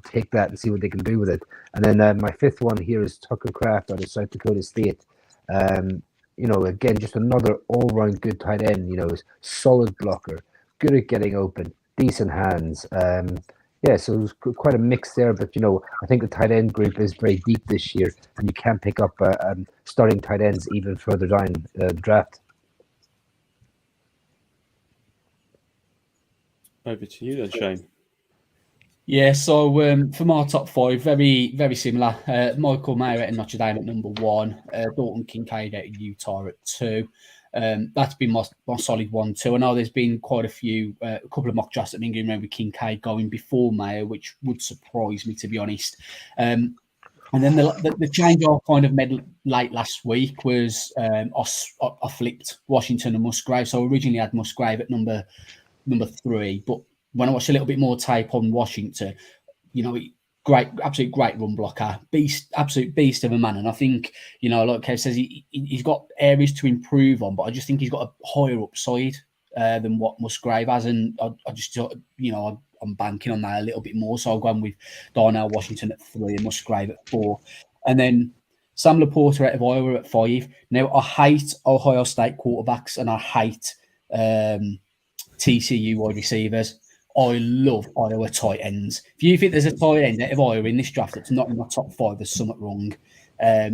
S4: take that and see what they can do with it. And then my 5th one here is Tucker Kraft out of South Dakota State. Again, just another all-round good tight end. Solid blocker, good at getting open, decent hands. So it was quite a mix there. But I think the tight end group is very deep this year, and you can pick up starting tight ends even further down the draft.
S2: Over to you then, Shane.
S3: Yeah, so for my top 5, very, very similar. Michael Mayer at Notre Dame at number 1, Dalton Kincaid at Utah at 2. That's been my solid 1, 2. I know there's been quite a couple of mock drafts that have been going around with Kincaid going before Mayer, which would surprise me, to be honest. And then the change I kind of made late last week was I flipped Washington and Musgrave. So I originally had Musgrave at number 3, but when I watched a little bit more tape on Washington, absolute great run blocker, absolute beast of a man. And I think, like Kev says, he's got areas to improve on, but I just think he's got a higher upside than what Musgrave has. And I just, I'm banking on that a little bit more. So I've gone with Darnell Washington at 3 and Musgrave at 4. And then Sam Laporta out of Iowa at 5. Now, I hate Ohio State quarterbacks and I hate TCU wide receivers. I love Iowa tight ends. If you think there's a tight end out of Iowa in this draft that's not in my top 5, there's something wrong.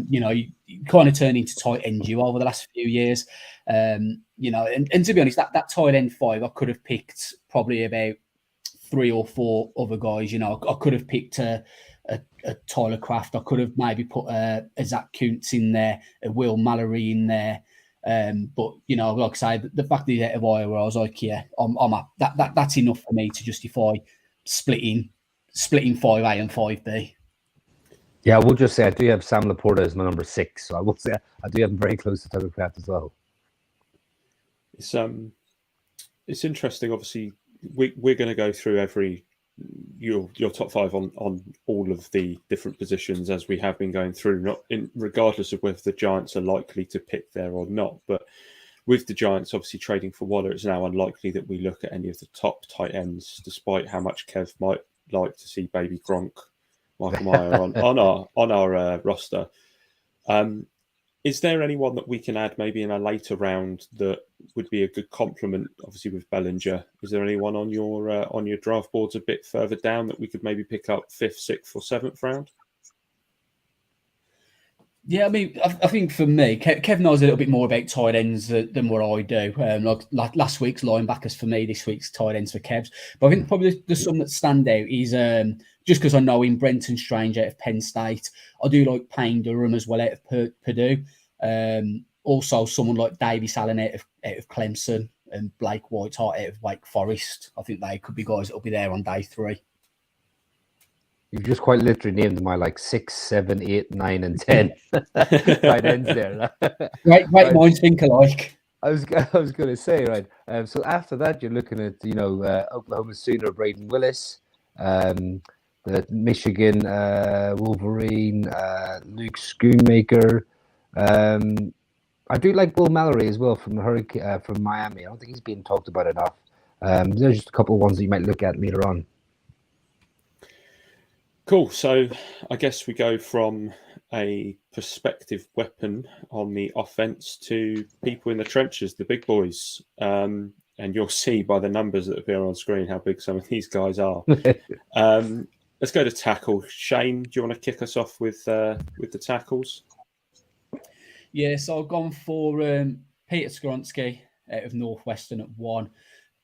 S3: You kind of turned into tight end you over the last few years. And to be honest, that tight end 5, I could have picked probably about 3 or 4 other guys. I could have picked a Tyler Kraft. I could have maybe put a Zach Kuntz in there, a Will Mallory in there. But like I say, the fact that he's out of Iowa, I was like, yeah, I'm up. That's enough for me to justify splitting 5A and 5B.
S4: Yeah, I will just say I do have Sam Laporta as my number 6, so I will say I do have him very close to Tucker Kraft as well.
S2: It's interesting. Obviously, we're going to go through your top 5 on all of the different positions as we have been going through, regardless of whether the Giants are likely to pick there or not. But with the Giants obviously trading for Waller, it's now unlikely that we look at any of the top tight ends, despite how much Kev might like to see baby Gronk, Michael Mayer on our roster. Is there anyone that we can add maybe in a later round that would be a good complement? Obviously, with Bellinger, is there anyone on your draft boards a bit further down that we could maybe pick up 5th, 6th, or 7th round?
S3: Yeah, I mean, I think for me, Kev knows a little bit more about tight ends than what I do. Like last week's linebackers for me, this week's tight ends for Kev's. But I think probably the some that stand out is just because I know him, Brenton Strange out of Penn State. I do like Payne Durham as well out of Purdue. Also, someone like Davis Allen out of Clemson and Blake Whitehart out of Wake Forest. I think they could be guys that will be there on day 3.
S5: You've just quite literally named my 6, 7, 8, 9, and 10 tight ends there.
S3: Great minds think alike.
S5: I was going to say, right. So after that, you're looking at Oklahoma Sooner Braden Willis, the Michigan Wolverine Luke Schoonmaker. I do like Bull Mallory as well from Miami. I don't think he's being talked about enough. There's just a couple of ones that you might look at later on.
S2: Cool. So I guess we go from a prospective weapon on the offense to people in the trenches, the big boys. And you'll see by the numbers that appear on screen how big some of these guys are. Let's go to tackle. Shane, do you want to kick us off with the tackles?
S3: Yeah, so I've gone for Peter Skronsky out of Northwestern at 1,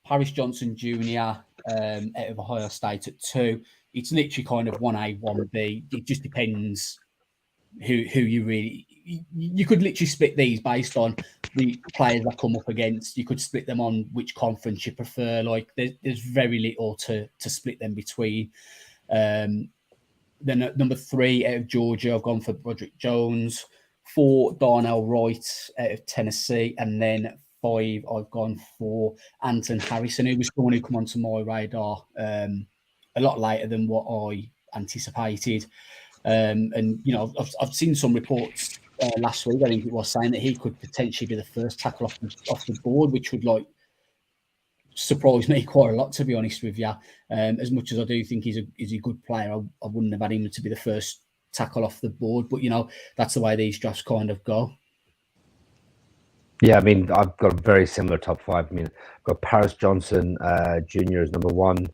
S3: Parris Johnson Jr. Out of Ohio State at 2. It's literally kind of 1A, 1B. It just depends who you really... You could literally split these based on the players that come up against. You could split them on which conference you prefer. There's very little to split them between. Then at number 3 out of Georgia, I've gone for Broderick Jones. 4, Darnell Wright out of Tennessee. And then 5, I've gone for Anton Harrison, who was someone who come onto my radar a lot later than what I anticipated. And, I've seen some reports last week, I think it was, saying that he could potentially be the first tackle off the board, which would surprise me quite a lot, to be honest with you. As much as I do think he's a good player, I wouldn't have had him to be the first tackle off the board. But, that's the way these drafts kind of go.
S5: Yeah, I mean, I've got a very similar top 5. I mean, I've got Parris Johnson Jr. as number 1.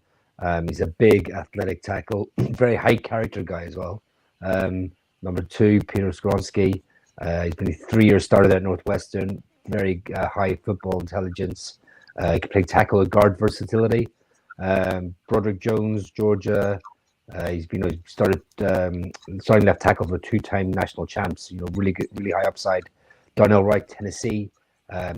S5: He's a big athletic tackle, very high character guy as well. Number 2, Peter Skronsky. He's been a 3-year starter at Northwestern, very high football intelligence. He can play tackle and guard versatility. Broderick Jones, Georgia. He's been starting left tackle for 2-time national champs. Really good, really high upside. Darnell Wright, Tennessee.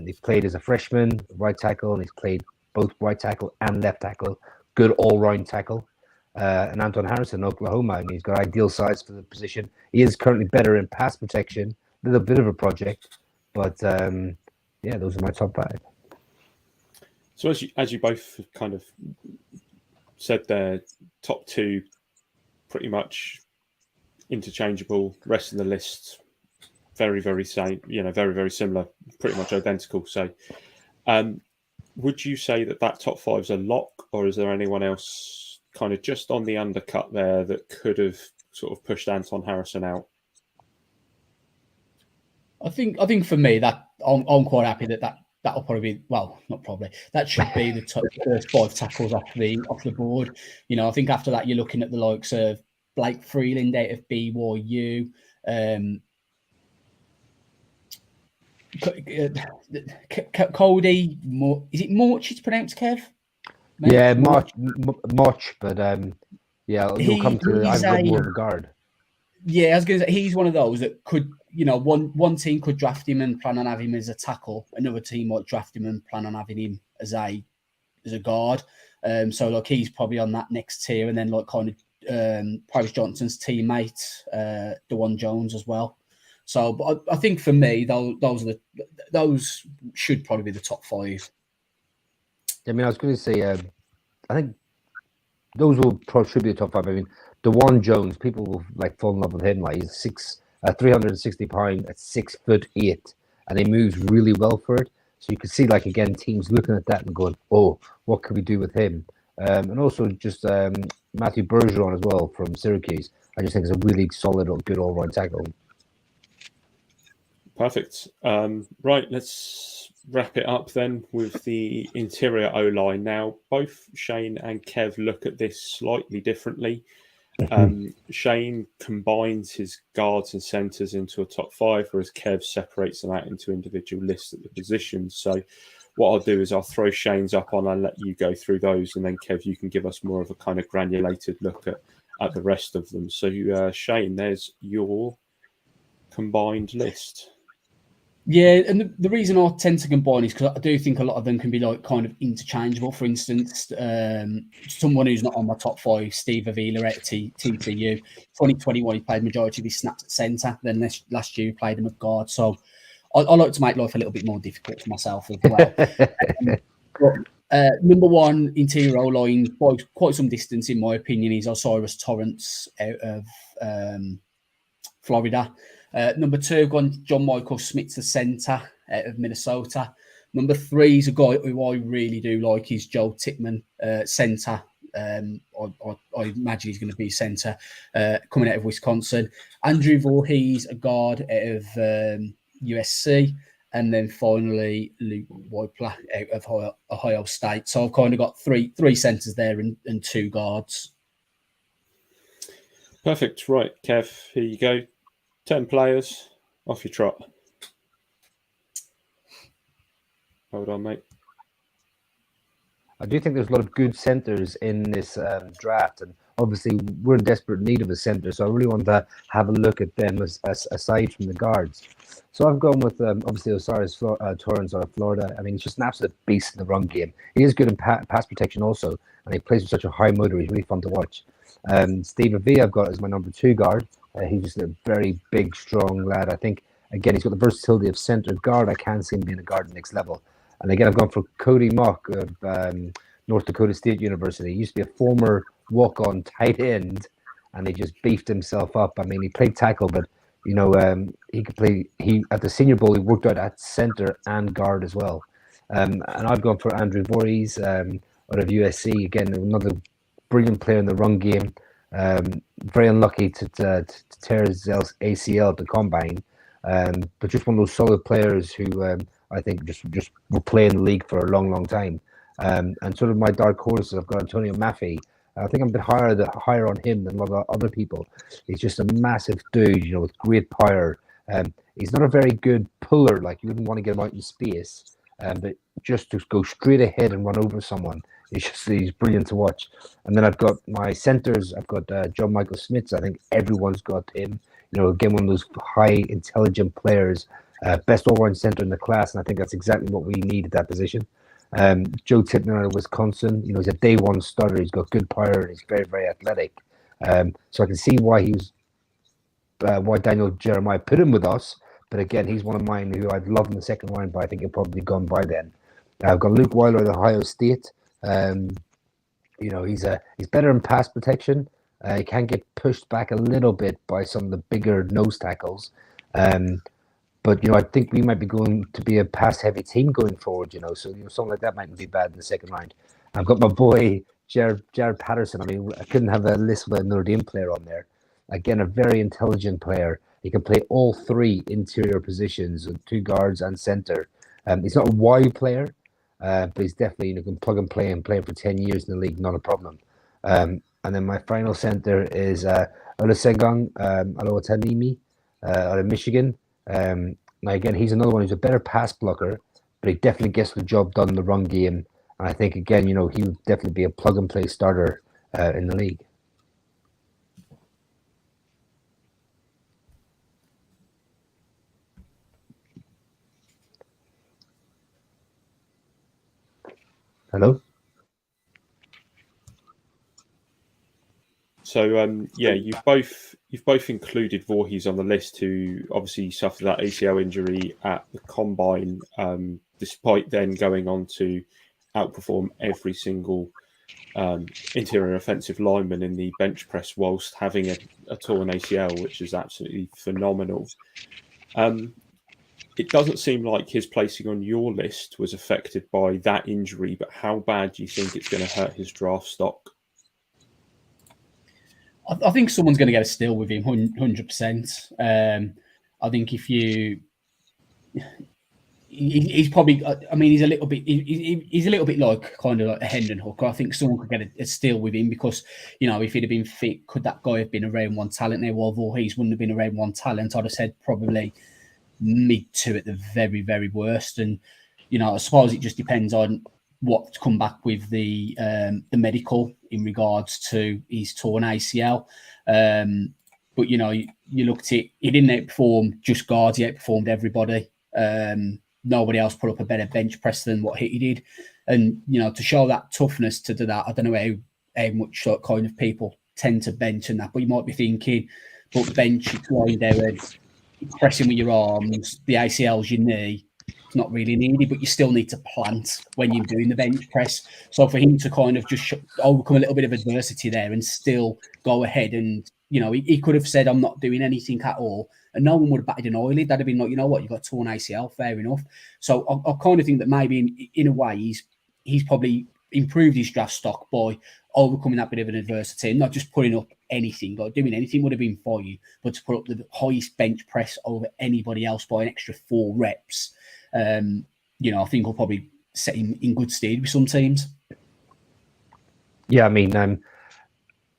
S5: He's played as a freshman, right tackle, and he's played both right tackle and left tackle. Good all-round tackle. And Anton Harrison, Oklahoma. I mean, he's got ideal size for the position. He is currently better in pass protection. A little bit of a project, but those are my top 5.
S2: So as you both kind of said, their top 2 pretty much interchangeable. Rest of the list very, very same. Very, very similar. Pretty much identical. So, would you say that top 5 is a lock, or is there anyone else kind of just on the undercut there that could have sort of pushed Anton Harrison out?
S3: I think for me that I'm quite happy that'll probably be, well, not probably, that should be the first 5 tackles off the board. I think after that you're looking at the likes of Blake Freeland out of BYU. Cody, is it Morch it's pronounced, Kev?
S5: Maybe? Yeah, Morch, but he'll come to I've got more of a guard.
S3: Yeah, I was going to say, he's one of those that could, one team could draft him and plan on having him as a tackle. Another team might draft him and plan on having him as a guard. So he's probably on that next tier, and then Parris Johnson's teammate, DeJuan Jones as well. So, but I think for me, those should probably be the top 5.
S5: I mean, I was going to say, I think those should be the top 5. I mean, DeJuan Jones, people will fall in love with him. He's 360 pounds at 6'8", and he moves really well for it. So you can see, again, teams looking at that and going, "Oh, what can we do with him?" And also just Matthew Bergeron as well from Syracuse. I just think is a really solid, good all-round tackle.
S2: Perfect. Right, let's wrap it up then with the interior O-line. Now, both Shane and Kev look at this slightly differently. Shane combines his guards and centres into a top five, whereas Kev separates them out into individual lists at the positions. So what I'll do is I'll throw Shane's up on and let you go through those, and then Kev, you can give us more of a kind of granulated look at the rest of them. So Shane, there's your combined list.
S3: Yeah, and the reason I tend to combine is because I do think a lot of them can be like kind of interchangeable. For instance, someone who's not on my top five, Steve Avila at TTU, 2021, he played majority of his snaps at centre. Then last year, he played him at guard. So I like to make life a little bit more difficult for myself as well. But number one, interior O-line, quite some distance, in my opinion, is Osiris Torrance out of Florida. Number two, gone John Michael Smith, the centre out of Minnesota. Number three is a guy who I really do like. Is Joe Tickman, centre. I imagine he's going to be centre, coming out of Wisconsin. Andrew Voorhees, a guard out of USC. And then finally, Luke Weipler out of Ohio State. So I've kind of got three centres there and two guards.
S2: Perfect. Right, Kev, here you go. 10 players, off your trot. Hold on, mate.
S5: I do think there's a lot of good centres in this draft, and obviously we're in desperate need of a centre, so I really want to have a look at them aside from the guards. So I've gone with obviously Osiris Torrance out of Florida. I mean, he's just an absolute beast in the run game. He is good in pass protection also, and he plays with such a high motor. He's really fun to watch. Steve Avila I've got as my number two guard. He's just a very big, strong lad. I think, again, he's got the versatility of centre guard. I can see him being a guard next level. And again, I've gone for Cody Mock of North Dakota State University. He used to be a former walk-on tight end, and he just beefed himself up. I mean, he played tackle, but, you know, he could play. At the Senior Bowl, he worked out at centre and guard as well. And I've gone for Andrew Voorhees out of USC. Again, another brilliant player in the run game. Very unlucky to tear his ACL at the combine, but just one of those solid players who I think just will play in the league for a long time. And sort of my dark horses, I've got Antonio Maffei. I think I'm a bit higher on him than a lot of other people. He's just a massive dude, you know, with great power. He's not a very good puller, like you wouldn't want to get him out in space, but just to go straight ahead and run over someone. He's brilliant to watch. And then I've got my centers. I've got John Michael Smith. I think everyone's got him. You know, again, one of those high intelligent players, best all-round center in the class. And I think that's exactly what we need at that position. Joe Tippner out of Wisconsin. You know, he's a day one starter. He's got good power and he's very athletic. So I can see why why Daniel Jeremiah put him with us. But again, he's one of mine who I'd love in the second round, but I think he'll probably be gone by then. I've got Luke Weiler of Ohio State. You know, he's better in pass protection. He can get pushed back a little bit by some of the bigger nose tackles. But, you know, I think we might be going to be a pass-heavy team going forward, you know. So, you know, something like that mightn't be bad in the second round. I've got my boy, Jared Patterson. I mean, I couldn't have a list with a Notre Dame player on there. Again, a very intelligent player. He can play all three interior positions, two guards and center. He's not a wide player. But he's definitely, you know, can plug and play for 10 years in the league, not a problem. And then my final center is Olusegun Alotanimi out of Michigan. Now again, he's another one who's a better pass blocker, but he definitely gets the job done in the run game. And I think, again, you know, he would definitely be a plug and play starter in the league. Hello?
S2: So yeah, you've both included Voorhees on the list, who obviously suffered that ACL injury at the combine, despite then going on to outperform every single interior offensive lineman in the bench press whilst having a torn ACL, which is absolutely phenomenal. It doesn't seem like his placing on your list was affected by that injury, but how bad do you think it's going to hurt his draft stock?
S3: I think someone's going to get a steal with him, 100%. I think if you he's probably. I mean, he's a little bit. He's a little bit like kind of like a Hendon Hooker. I think someone could get a steal with him because if he'd have been fit, could that guy have been a round one talent? Now, although he wouldn't have been a round one talent, I'd have said probably mid two at the very, very worst. And I suppose it just depends on what come back with the medical in regards to his torn ACL. But you looked at it, he didn't outperform just guards, he outperformed everybody. Nobody else put up a better bench press than what he did. And, to show that toughness to do that, I don't know how much kind of people tend to bench and that, but you might be thinking, but bench, it's lying there, pressing with your arms, the ACL's your knee, it's not really needed, but you still need to plant when you're doing the bench press. So for him to kind of just overcome a little bit of adversity there and still go ahead and, he could have said, I'm not doing anything at all. And no one would have batted an eyelid. That'd have been like, you know what, you've got torn ACL, fair enough. So I kind of think that maybe in a way he's probably improved his draft stock by overcoming that bit of an adversity and not just putting up anything, like doing anything would have been for you, but to put up the highest bench press over anybody else by an extra 4 reps, I think will probably set him in good stead with some teams.
S5: Yeah, I mean,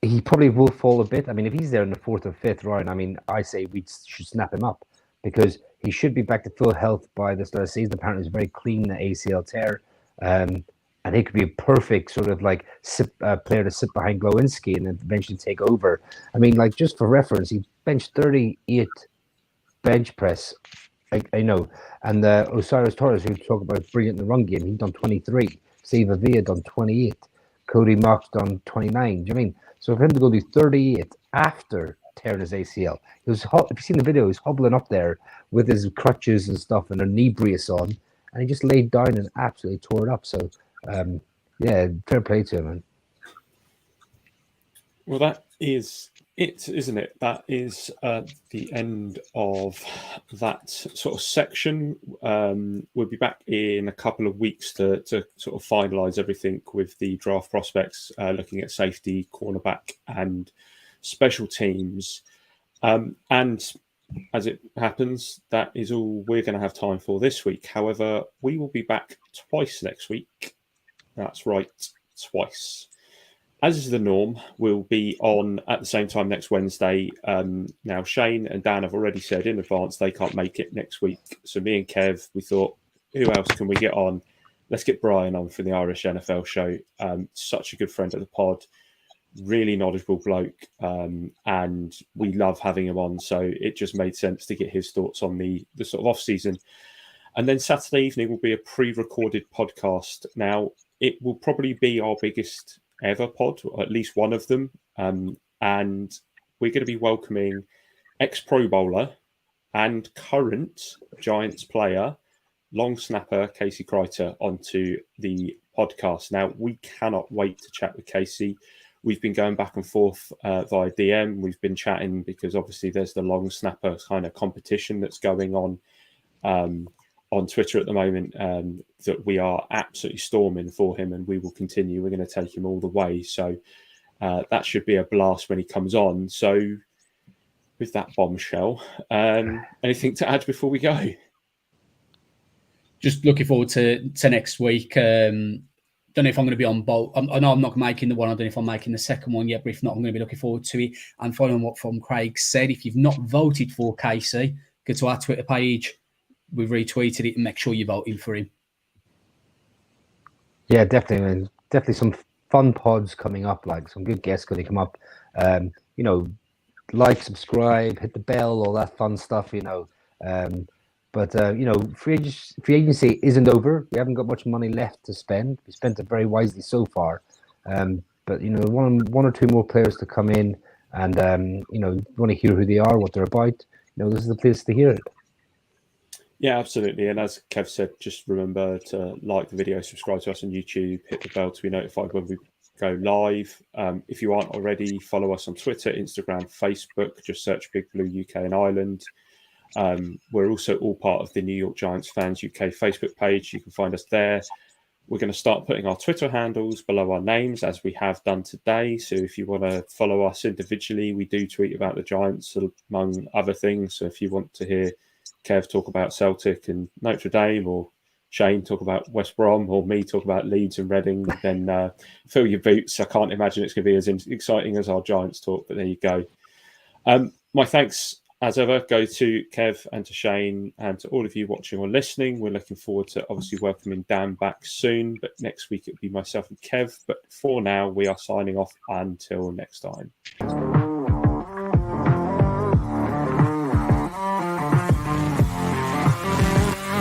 S5: he probably will fall a bit. I mean, if he's there in the 4th or 5th round, I mean, I say we should snap him up because he should be back to full health by the start of the season. Apparently, he's very clean, the ACL tear. And he could be a perfect sort of like player to sit behind Glowinski and eventually take over. I mean, like just for reference, he benched 38 bench press. I know. And Osiris Torres, who talk about brilliant in the run game, he's done 23. Steve Avila done 28. Cody Mock's done 29. Do you know what I mean? So for him to go do 38 after tearing his ACL, if you've seen the video, he's hobbling up there with his crutches and stuff and a knee brace on, and he just laid down and absolutely tore it up. So, fair play to him, man.
S2: Well, that is it, isn't it? That is the end of that sort of section. We'll be back in a couple of weeks to sort of finalise everything with the draft prospects, looking at safety, cornerback and special teams. And as it happens, that is all we're going to have time for this week. However, we will be back twice next week. That's right, twice. As is the norm, we'll be on at the same time next Wednesday. Now, Shane and Dan have already said in advance they can't make it next week. So me and Kev, we thought, who else can we get on? Let's get Brian on for the Irish NFL show. Such a good friend of the pod, really knowledgeable bloke, and we love having him on. So it just made sense to get his thoughts on the sort of off-season. And then Saturday evening will be a pre-recorded podcast. Now, it will probably be our biggest ever pod, or at least one of them, and we're going to be welcoming ex-Pro Bowler and current Giants player, long snapper Casey Kreiter onto the podcast. Now, we cannot wait to chat with Casey. We've been going back and forth via DM. We've been chatting because obviously there's the long snapper kind of competition that's going on Twitter at the moment, that we are absolutely storming for him, and we will continue. We're going to take him all the way. So that should be a blast when he comes on. So with that bombshell, anything to add before we go?
S3: Just looking forward to next week. Don't know if I'm going to be on both. I know I'm not making the one. I don't know if I'm making the second one yet, but if not, I'm going to be looking forward to it. And following what from Craig said, if you've not voted for Casey, go to our Twitter page. We've retweeted it and make sure you're voting for him.
S5: Yeah, definitely, man. Definitely some fun pods coming up, like some good guests going to come up. Like, subscribe, hit the bell, all that fun stuff, But free agency isn't over. We haven't got much money left to spend. We spent it very wisely so far. But one or two more players to come in, and you want to hear who they are, what they're about. This is the place to hear it.
S2: Yeah, absolutely. And as Kev said, just remember to like the video, subscribe to us on YouTube, hit the bell to be notified when we go live. If you aren't already, follow us on Twitter, Instagram, Facebook. Just search Big Blue UK and Ireland. We're also all part of the New York Giants Fans UK Facebook page. You can find us there. We're going to start putting our Twitter handles below our names, as we have done today. So if you want to follow us individually, we do tweet about the Giants among other things. So if you want to hear Kev talk about Celtic and Notre Dame, or Shane talk about West Brom, or me talk about Leeds and Reading, then fill your boots. I can't imagine it's going to be as exciting as our Giants talk, but there you go. My thanks, as ever, go to Kev and to Shane and to all of you watching or listening. We're looking forward to obviously welcoming Dan back soon, but next week it'll be myself and Kev. But for now, we are signing off until next time.